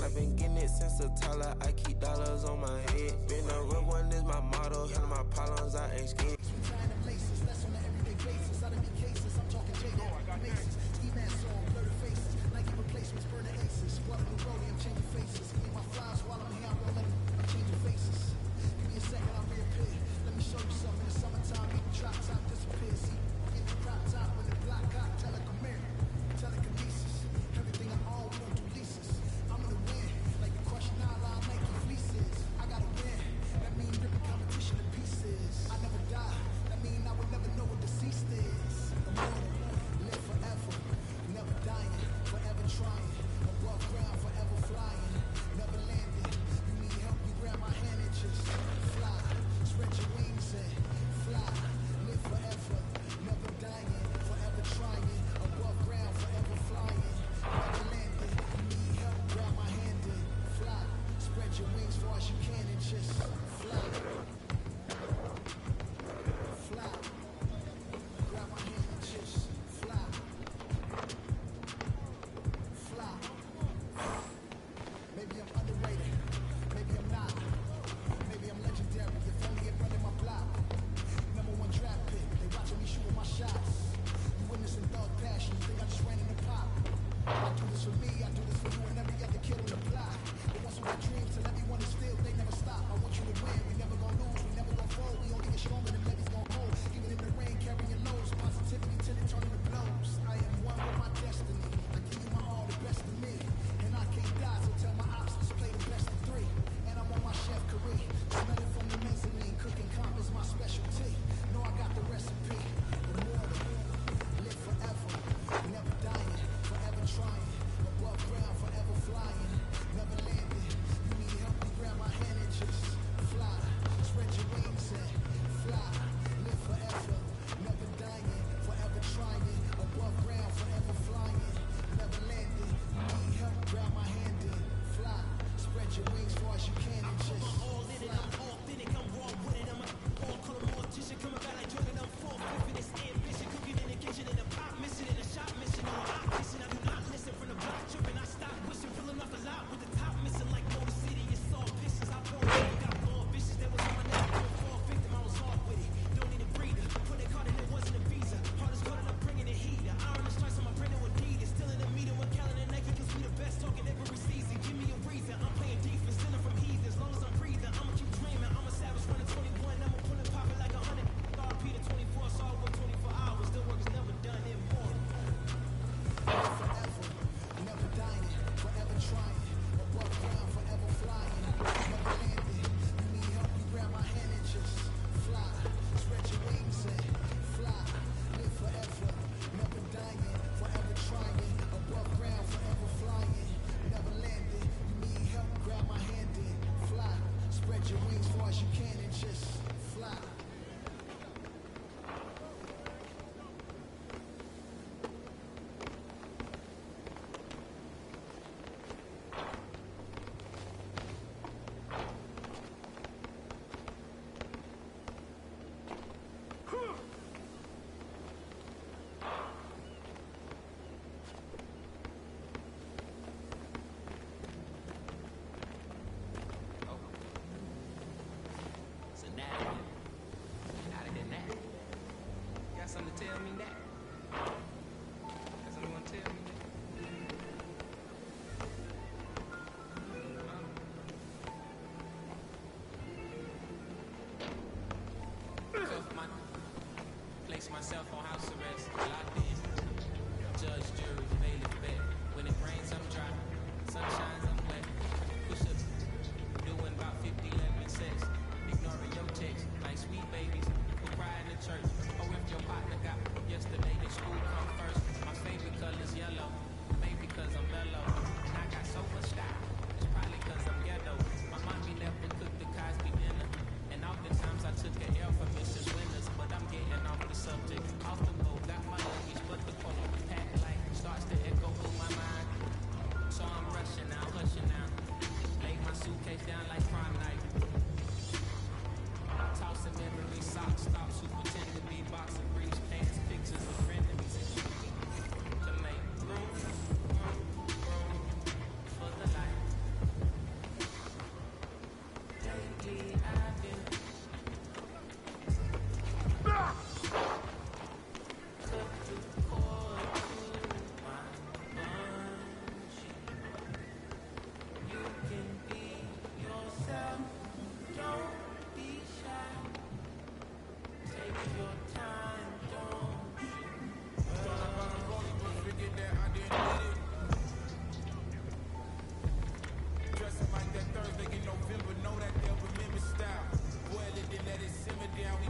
S4: I've been getting it since a toddler. I keep dollars on my head. Been a real one is my motto. Handle my problems, I ain't scared.
S22: That's on an everyday basis. I done been cases. I'm talking J.O. Macy's. Ski mask on, blur the faces. Nike replacements, burn the aces. Water new rolling, I'm changing faces. Give me my flies while I'm here. I'm rolling. I'm changing faces. Give me a second, I'll reappear. Let me show you something. In the summertime, make the drop top disappear. See, in the drop top, when the block got telekinesis. Everything I own, we don't do leases. I'm gonna win, like the crush Nala, Nike fleeces. I gotta win. That means ripping competition to pieces. I never die. That means I would never know what deceased is. Immortal, live forever, never dying, forever trying. Above ground, forever flying, never landing. You need help, you grab my hand and just fly. Spread your wings and fly. Live forever, never dying, forever trying. Above ground, forever flying, never landing. You need help, grab my hand and fly. Spread your wings far as you can and just fly. Fly. Grab my hand and just fly. Fly. Maybe I'm underrated. Maybe I'm not. Maybe I'm legendary. If only it running my block. Number one draft pick. They watching me shooting my shots. You witnessing thug passion. You think I just ran in the pop. I do this for me. I do this for you and every other kid on the block. The ones who got dreams till everyone is still. They never stop. I want you to win. We never gonna lose. We never gonna fold. We only get stronger than levees gonna hold. Even in the rain, carrying lows. Positivity till it turn into blows. I am one with my destiny. I give you my all, the best of me. And I can't die, so tell my ops to play the best of three. And I'm on my chef career. Smell it from the mezzanine. Cooking comp is my specialty. Know I got the recipe. Immortal, live forever, never dying, forever trying. Above
S19: myself on house arrest, locked in. Judge, jury, bailiff, bet. When it rains, I'm dry. Sun shines, I'm wet. Push up, doing about 50 11 sets. Ignoring your text, like sweet babies who cry in the church. Or if your partner got yesterday, then school come first. My favorite color's yellow, maybe because I'm mellow. And I got so much style, it's probably because I'm ghetto. My mommy never cooked the Cosby dinner, and oftentimes I took an L from Mrs. Winters. But I'm getting off the subject. Off the boat, got my luggage, but the quote pack like starts to echo through my mind. So I'm rushing now, hushing now. Lay my suitcase down like prom night. Tossing memories, socks, stops who pretend to be boxing briefs, pants, pictures of frenemies. To make room for the light. Lately I've been cut the cord to my bungee. You can be yourself, don't be shy. Take your time, don't you?
S7: Thought about the rolling, but figured that I didn't need it. Dressing like that Thursday in November, know that they'll remember style. Boil it, then let it simmer down. We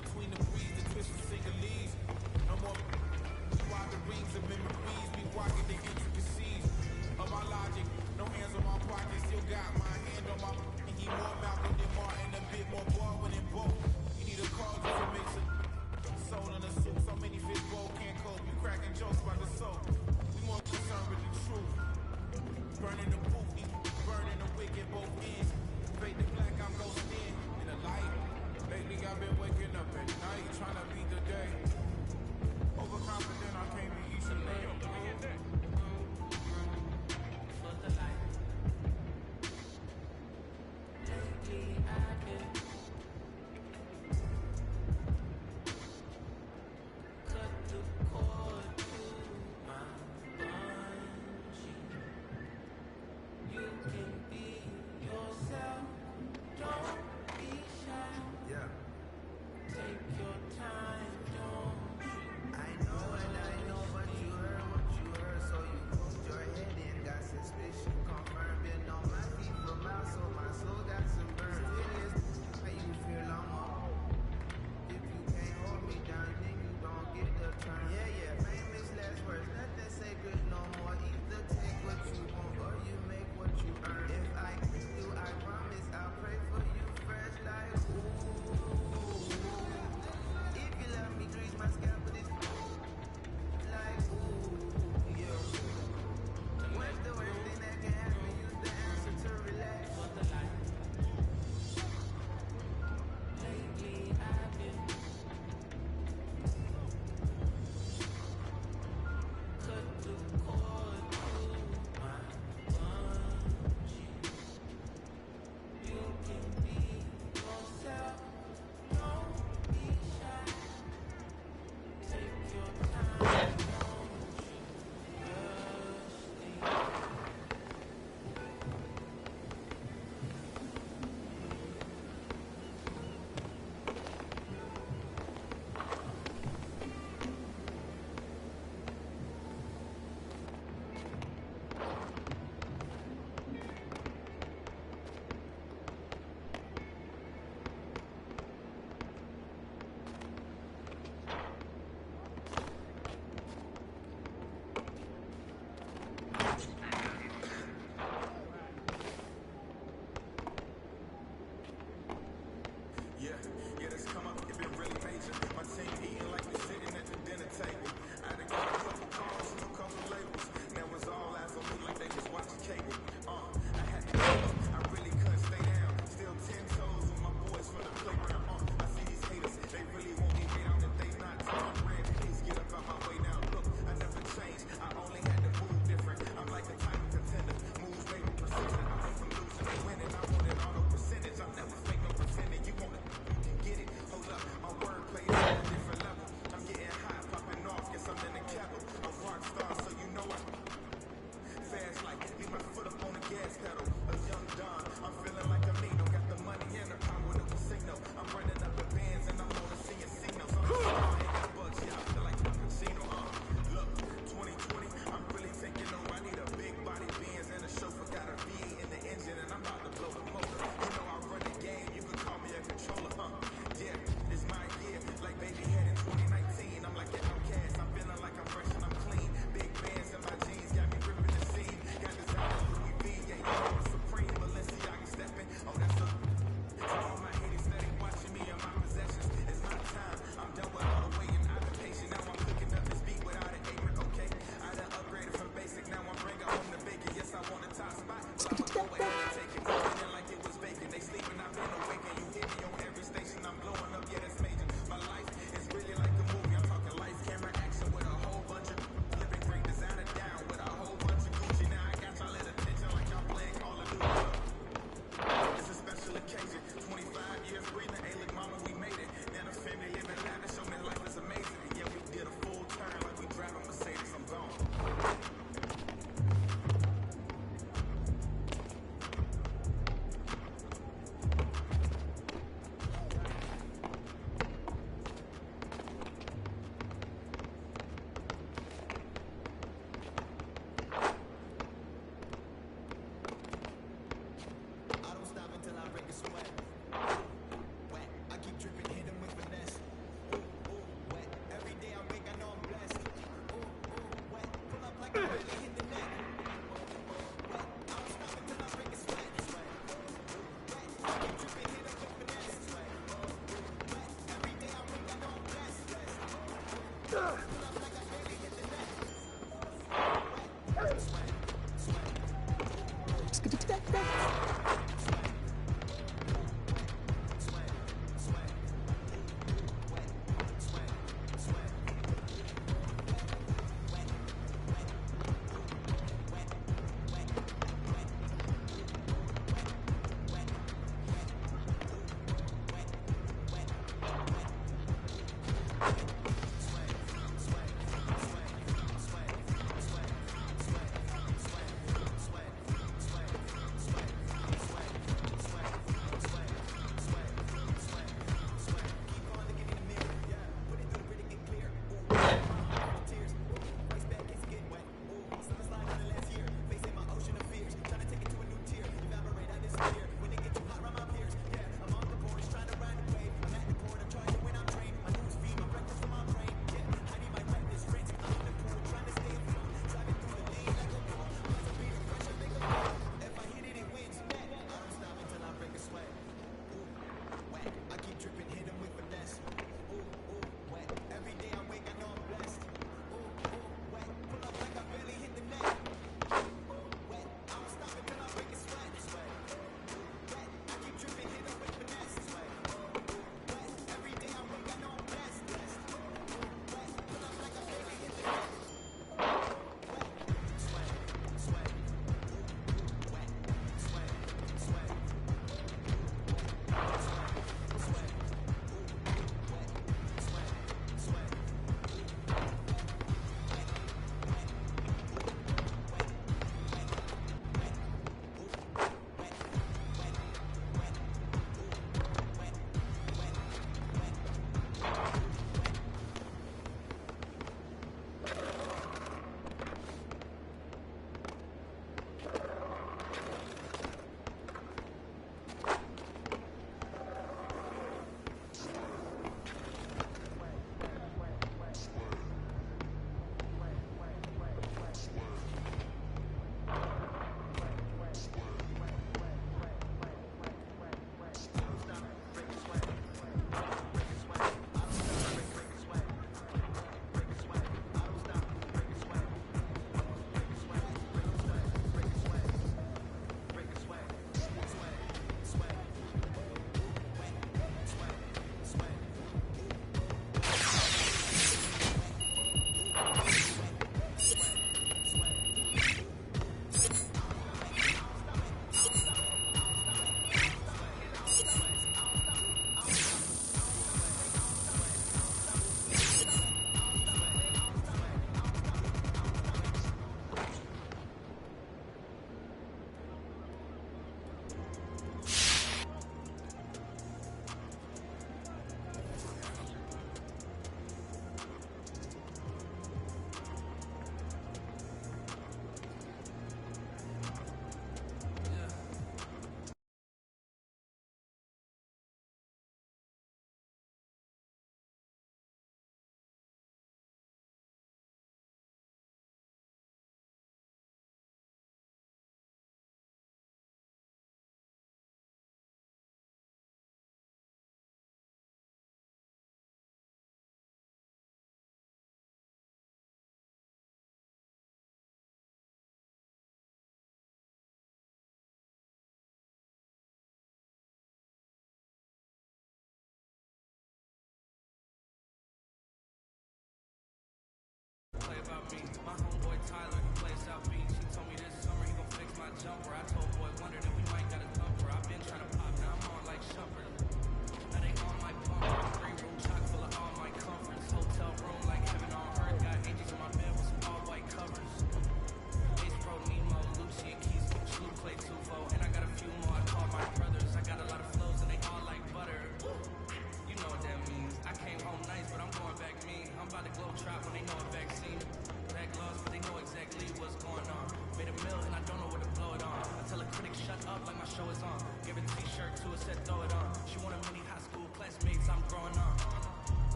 S7: between the breeze, the twist from single leaves. No more while the rings of memories. We walking the intricacies of my logic. No hands on my pocket, still got my hand on my. And he more Malcolm than Martin, a bit more Baldwin than both. You need a call just to mix it. Soul in a soup, so many fish bowl can't cope. You cracking jokes by the soul. We more concerned with the truth. Burning the proof, burning the wick at both ends. Fade the black, I'm ghosting in the light. Lately I've been waking up at night, trying to beat the day. Overconfident, I can't be each and every day.
S19: For the light. Lately I've been cut the cord to my bungee. You can be yourself, don't be shy.
S7: Yeah.
S19: Take your time, don't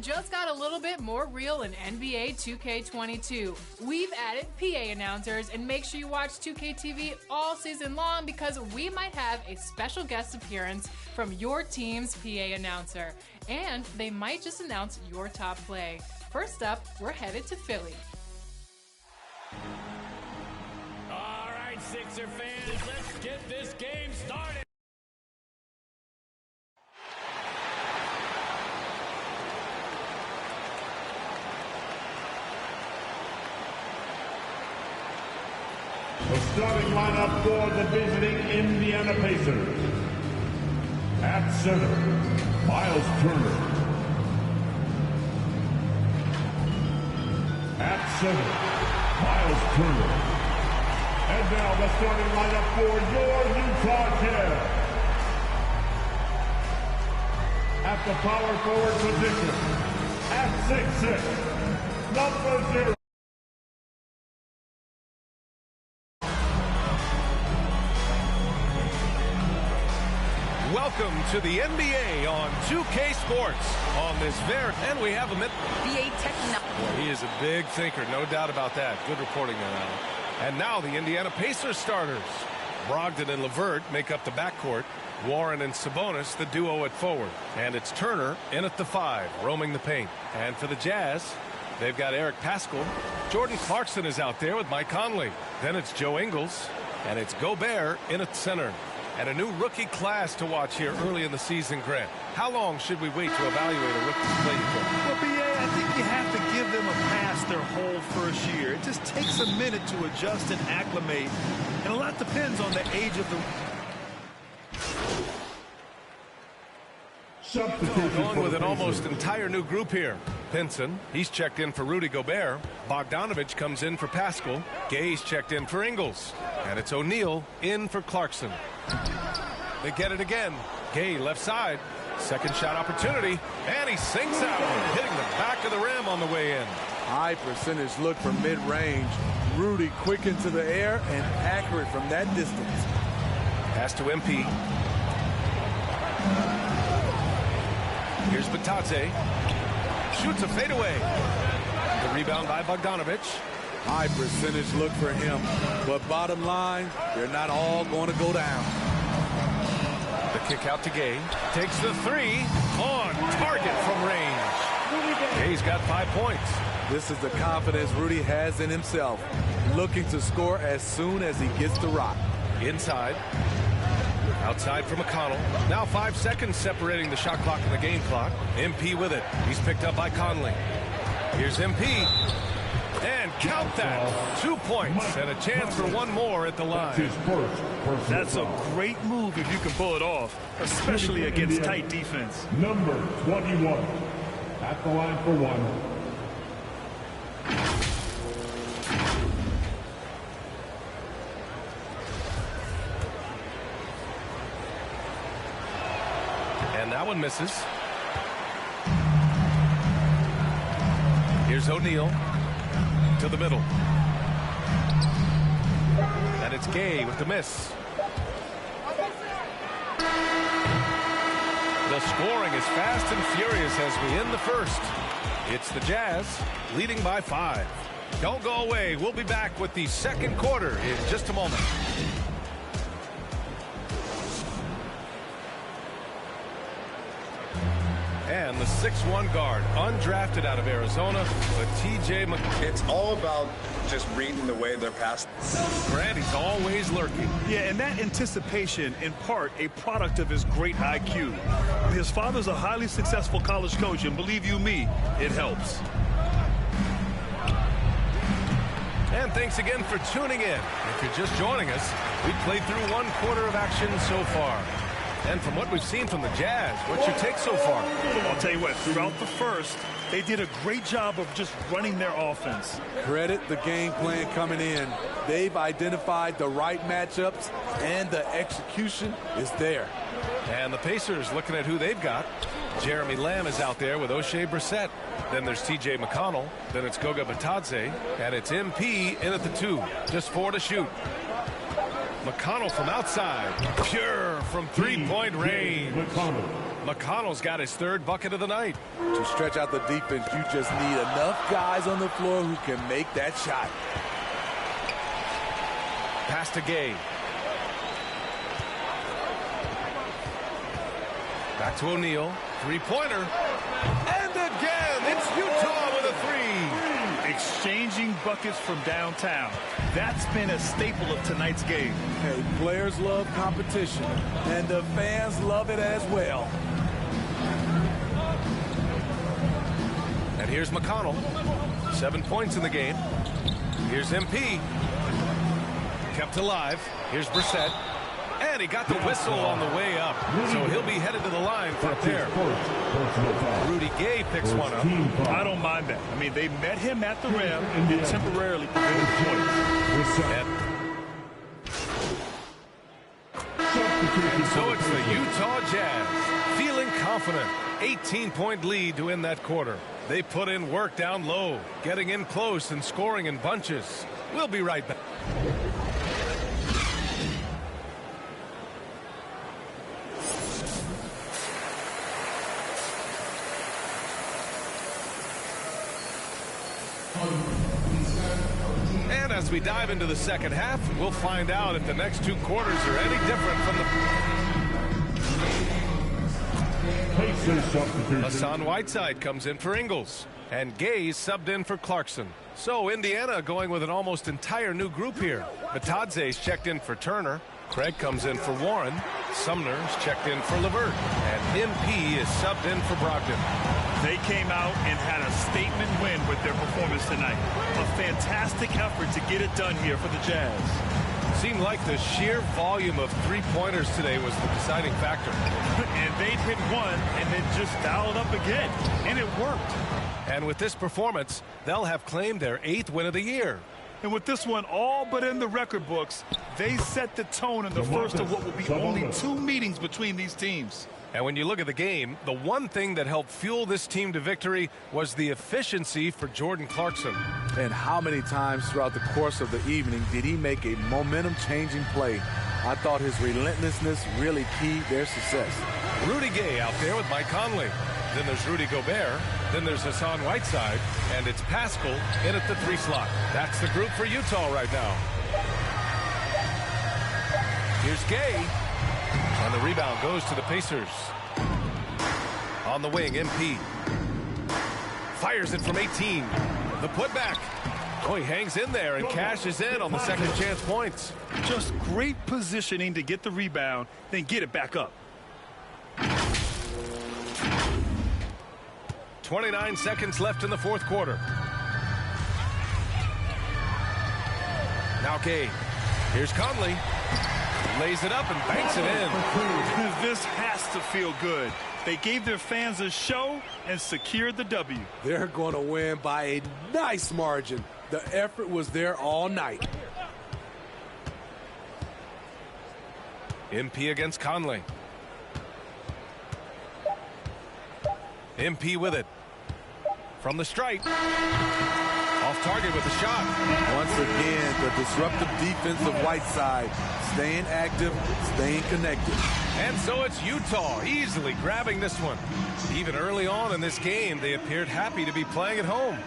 S9: just got a little bit more real in NBA 2K22. We've added PA announcers, and make sure you watch 2K TV all season long because we might have a special guest appearance from your team's PA announcer. And they might just announce your top play. First up, we're headed to Philly.
S3: All right, Sixer fans, let's get this game started.
S1: The starting lineup for the visiting Indiana Pacers. At center, Miles Turner. At center, Miles Turner. And now the starting lineup for your Utah Jazz. At the power forward position, at 6'6", number 0.
S10: Welcome to the NBA on 2K Sports on this and we have him at
S23: BA Technology.
S10: He is a big thinker, no doubt about that. Good reporting there, Alan. And now the Indiana Pacers starters. Brogdon and LeVert make up the backcourt. Warren and Sabonis the duo at forward. And it's Turner in at the 5, roaming the paint. And for the Jazz, they've got Eric Paschall. Jordan Clarkson is out there with Mike Conley. Then it's Joe Ingles. And it's Gobert in at center. And a new rookie class to watch here early in the season, Grant. How long should we wait to evaluate a rookie's play?
S24: Well, BA, I think you have to give them a pass their whole first year. It just takes a minute to adjust and acclimate. And a lot depends on the age of the...
S10: Going with an almost entire new group here. Pinson, he's checked in for Rudy Gobert. Bogdanovich comes in for Paschall. Gay's checked in for Ingles. And it's O'Neal in for Clarkson. They get it again. Gay left side. Second shot opportunity. And he sinks that one, hitting the back of the rim on the way in.
S25: High percentage look from mid-range. Rudy quick into the air and accurate from that distance.
S10: Pass to MP. Here's Batadze. Shoots a fadeaway. The rebound by Bogdanovich.
S25: High percentage look for him. But bottom line, they're not all going to go down.
S10: The kick out to Gay. Takes the 3 on target from range. Gay's got 5 points.
S25: This is the confidence Rudy has in himself. Looking to score as soon as he gets the rock.
S10: Inside. Outside for McConnell. Now 5 seconds separating the shot clock and the game clock. MP with it. He's picked up by Conley. Here's MP. And count that. 2 points and a chance for one more at the line.
S24: That's a great move if you can pull it off, especially against tight defense.
S1: Number 21 at the line for one.
S10: And that one misses. Here's O'Neal to the middle. And it's Gay with the miss. The scoring is fast and furious as we end the first. It's the Jazz leading by 5. Don't go away. We'll be back with the second quarter in just a moment. And the 6'1" guard, undrafted out of Arizona, but TJ McConnell.
S26: It's all about just reading the way they're passing.
S10: Grant, he's always lurking.
S24: Yeah, and that anticipation, in part, a product of his great IQ. His father's a highly successful college coach, and believe you me, it helps.
S10: And thanks again for tuning in. If you're just joining us, we played through 1 quarter of action so far. And from what we've seen from the Jazz, what's your take so far?
S24: I'll tell you what, throughout the first, they did a great job of just running their offense.
S25: Credit the game plan coming in. They've identified the right matchups, and the execution is there.
S10: And the Pacers looking at who they've got. Jeremy Lamb is out there with O'Shea Brissett. Then there's TJ McConnell. Then it's Goga Batadze. And it's MP in at the 2. Just 4 to shoot. McConnell from outside. Pure from three-point range. McConnell's got his third bucket of the night.
S25: To stretch out the defense, you just need enough guys on the floor who can make that shot.
S10: Pass to Gay. Back to O'Neal. Three-pointer. And again, it's Utah with a three.
S24: Exchanging buckets from downtown. That's been a staple of tonight's game.
S25: Hey, players love competition, and the fans love it as well.
S10: And here's McConnell. 7 points in the game. Here's MP. Kept alive. Here's Brissett. And he got the whistle on the way up. So he'll be headed to the line for a pair. Rudy Gay picks one up.
S24: I don't mind that. I mean, they met him at the rim and temporarily prevented points.
S10: And so it's the Utah Jazz feeling confident. 18-point lead to win that quarter. They put in work down low, getting in close and scoring in bunches. We'll be right back. And as we dive into the second half, we'll find out if the next two quarters are any different from the... Hassan Whiteside comes in for Ingles, and Gay subbed in for Clarkson. So Indiana going with an almost entire new group here. Batadze's checked in for Turner. Craig comes in for Warren. Sumner's checked in for LeVert. And MP is subbed in for Brogdon.
S24: They came out and had a statement win with their performance tonight. A fantastic effort to get it done here for the Jazz.
S10: Seemed like the sheer volume of three-pointers today was the deciding factor.
S24: And they'd hit one and then just dialed up again. And it worked.
S10: And with this performance, they'll have claimed their 8th win of the year.
S24: And with this one all but in the record books, they set the tone in the first of what will be only 2 meetings between these teams.
S10: And when you look at the game, the one thing that helped fuel this team to victory was the efficiency for Jordan Clarkson.
S25: And how many times throughout the course of the evening did he make a momentum-changing play? I thought his relentlessness really keyed their success.
S10: Rudy Gay out there with Mike Conley. Then there's Rudy Gobert. Then there's Hassan Whiteside. And it's Pascal in at the 3 slot. That's the group for Utah right now. Here's Gay. And the rebound goes to the Pacers. On the wing, MP. Fires it from 18. The putback. Oh, he hangs in there and cashes in on the second chance points.
S24: Just great positioning to get the rebound, then get it back up.
S10: 29 seconds left in the fourth quarter. Now Gay. Here's Conley. Lays it up and banks it in.
S24: This has to feel good. They gave their fans a show and secured the W.
S25: They're going to win by a nice margin. The effort was there all night.
S10: MP against Conley. MP with it. From the stripe. Off target with the shot.
S25: Once again, the disruptive defense of Whiteside. Staying active, staying connected.
S10: And so it's Utah easily grabbing this one. Even early on in this game, they appeared happy to be playing at home.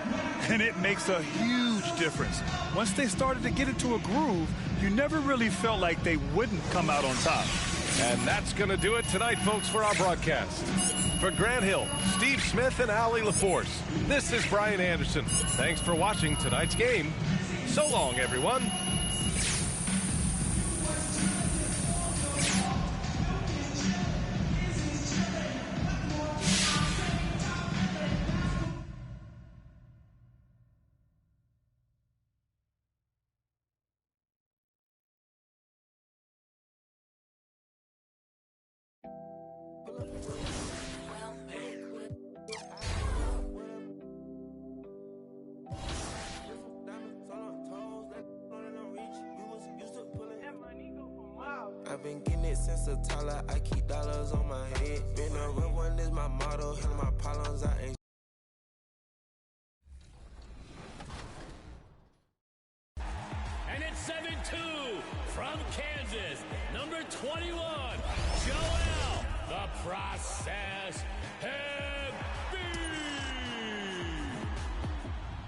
S24: And it makes a huge difference. Once they started to get into a groove, you never really felt like they wouldn't come out on top.
S10: And that's going to do it tonight, folks, for our broadcast. For Grant Hill, Steve Smith, and Allie LaForce, this is Brian Anderson. Thanks for watching tonight's game. So long, everyone.
S4: I've been getting it since a toddler. I keep dollars on my head. Been a real one is my motto. Handle my problems, I ain't.
S3: And it's 7-2 from Kansas. Number 21, process heavy.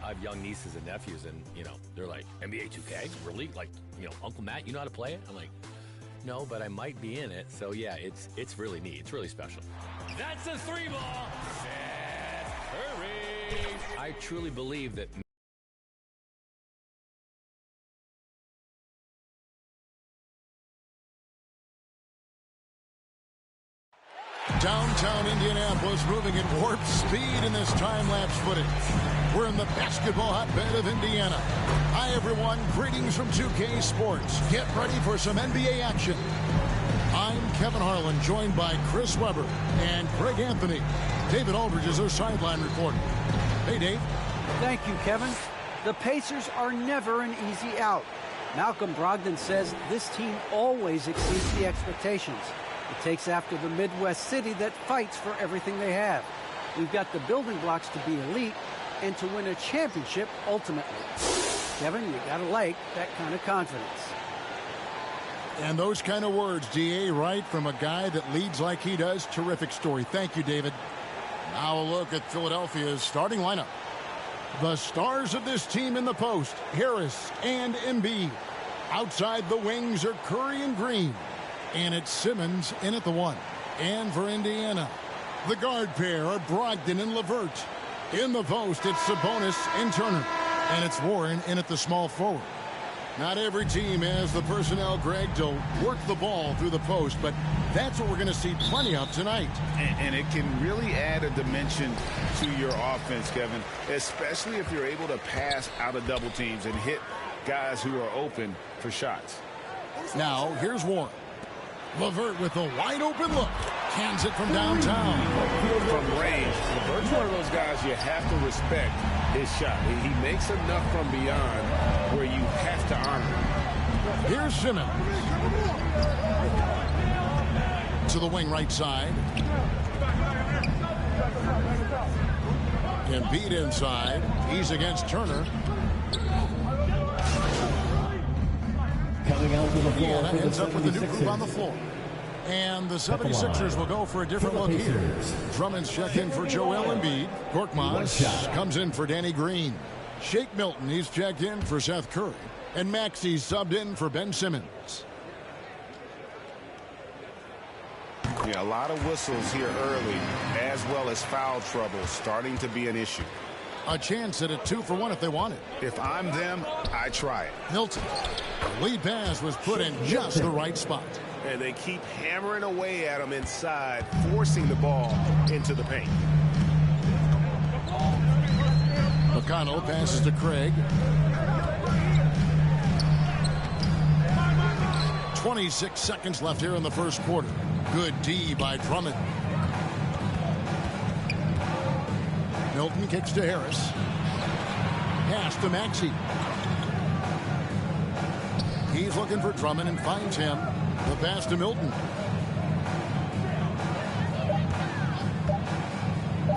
S2: I have young nieces and nephews, and, they're like, NBA 2K? Really? Like, Uncle Matt, you know how to play it? I'm like, no, but I might be in it. So, yeah, it's really neat. It's really special.
S3: That's a 3-ball. Seth Curry.
S2: I truly believe that
S12: Downtown Indianapolis moving at warp speed in this time-lapse footage. We're in the basketball hotbed of Indiana. Hi, everyone. Greetings from 2K Sports. Get ready for some NBA action. I'm Kevin Harlan, joined by Chris Webber and Greg Anthony. David Aldridge is our sideline reporter. Hey, Dave.
S11: Thank you, Kevin. The Pacers are never an easy out. Malcolm Brogdon says this team always exceeds the expectations. It takes after the Midwest city that fights for everything they have. We've got the building blocks to be elite and to win a championship ultimately. Kevin, you gotta like that kind of confidence.
S12: And those kind of words, DA, right from a guy that leads like he does. Terrific story. Thank you, David. Now a look at Philadelphia's starting lineup. The stars of this team in the post, Harris and Embiid. Outside the wings are Curry and Green. And it's Simmons in at the 1. And for Indiana, the guard pair are Brogdon and LeVert. In the post, it's Sabonis and Turner. And it's Warren in at the small forward. Not every team has the personnel, Greg, to work the ball through the post, but that's what we're going to see plenty of tonight.
S13: And it can really add a dimension to your offense, Kevin, especially if you're able to pass out of double teams and hit guys who are open for shots.
S12: Now, here's Warren. LeVert with a wide-open look. Cans it from downtown.
S16: From range, LeVert's one of those guys you have to respect his shot. He makes enough from beyond where you have to honor him.
S12: Here's Simmons. To the wing right side. Embiid inside. He's against Turner.
S14: Coming out to the floor.
S12: That ends up with a new group on the floor. And the 76ers will go for a different look here. Drummond's checked in for Joel Embiid. Korkmaz comes in for Danny Green. Shake Milton, he's checked in for Seth Curry. And Maxey's subbed in for Ben Simmons.
S16: Yeah, a lot of whistles here early, as well as foul trouble starting to be an issue.
S12: A chance at a 2-for-1 if they want it.
S16: If I'm them, I try it.
S12: Milton. The lead pass was put in just the right spot.
S16: And they keep hammering away at him inside, forcing the ball into the paint.
S12: McConnell passes to Craig. 26 seconds left here in the first quarter. Good D by Drummond. Milton kicks to Harris. Pass to Maxey. He's looking for Drummond and finds him. The pass to Milton.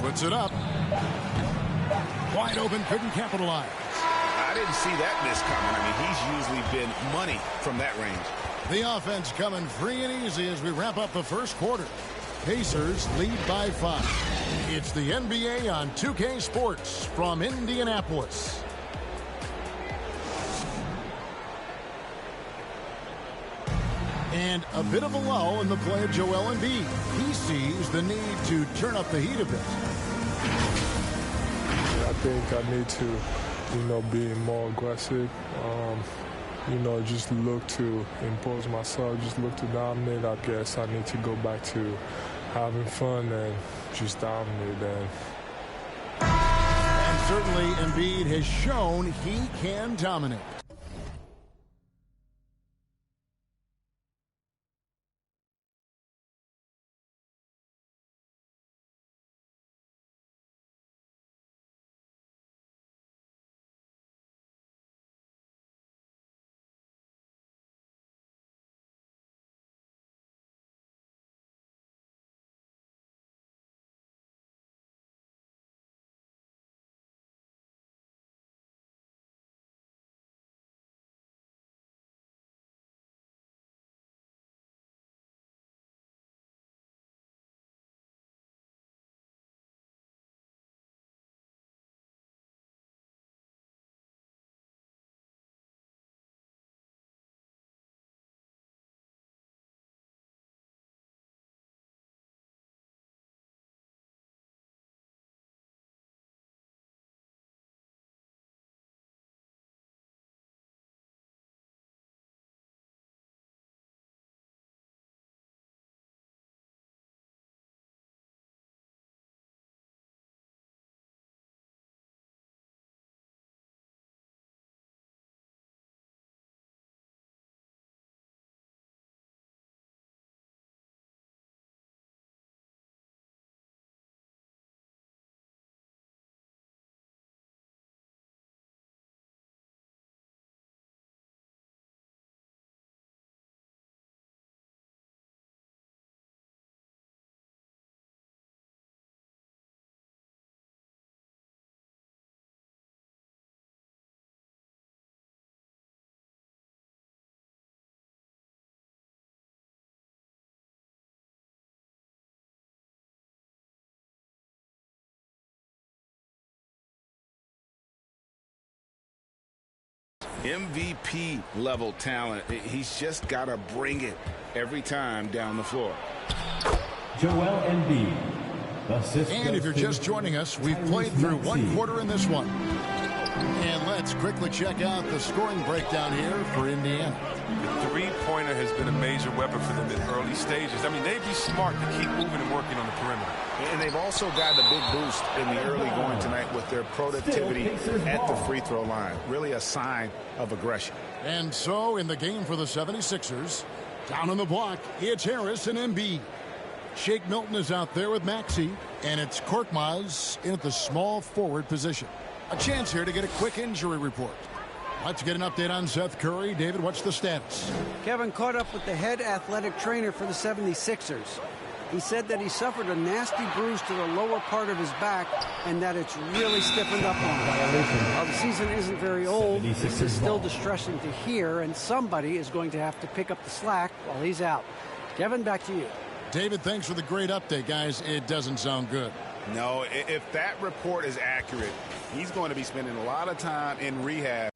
S12: Puts it up. Wide open, couldn't capitalize.
S16: I didn't see that miss coming. I mean, he's usually been money from that range.
S12: The offense coming free and easy as we wrap up the first quarter. Pacers lead by 5. It's the NBA on 2K Sports from Indianapolis. And a bit of a lull in the play of Joel Embiid. He sees the need to turn up the heat a bit.
S15: I think I need to, be more aggressive. Just look to impose myself, just look to dominate. I guess I need to go back to having fun and just dominate.
S12: And certainly Embiid has shown he can dominate.
S13: MVP level talent. He's just got to bring it every time down the floor.
S1: Joel Embiid.
S12: And if you're just joining us, we've played through one quarter in this one. And let's quickly check out the scoring breakdown here for Indiana.
S6: The three-pointer has been a major weapon for them in early stages. I mean, they'd be smart to keep moving and working on the perimeter.
S13: And they've also gotten a big boost in the early going tonight with their productivity at the free throw line. Really a sign of aggression.
S12: And so in the game for the 76ers, down on the block, it's Harris and Embiid. Shake Milton is out there with Maxey, and it's Korkmaz in at the small forward position. A chance here to get a quick injury report. Let's get an update on Seth Curry. David, what's the status?
S11: Kevin caught up with the head athletic trainer for the 76ers. He said that he suffered a nasty bruise to the lower part of his back and that it's really stiffened up on him. While the season isn't very old, this is still distressing to hear, and somebody is going to have to pick up the slack while he's out. Kevin, back to you.
S12: David, thanks for the great update, guys. It doesn't sound good.
S13: No, if that report is accurate, he's going to be spending a lot of time in rehab.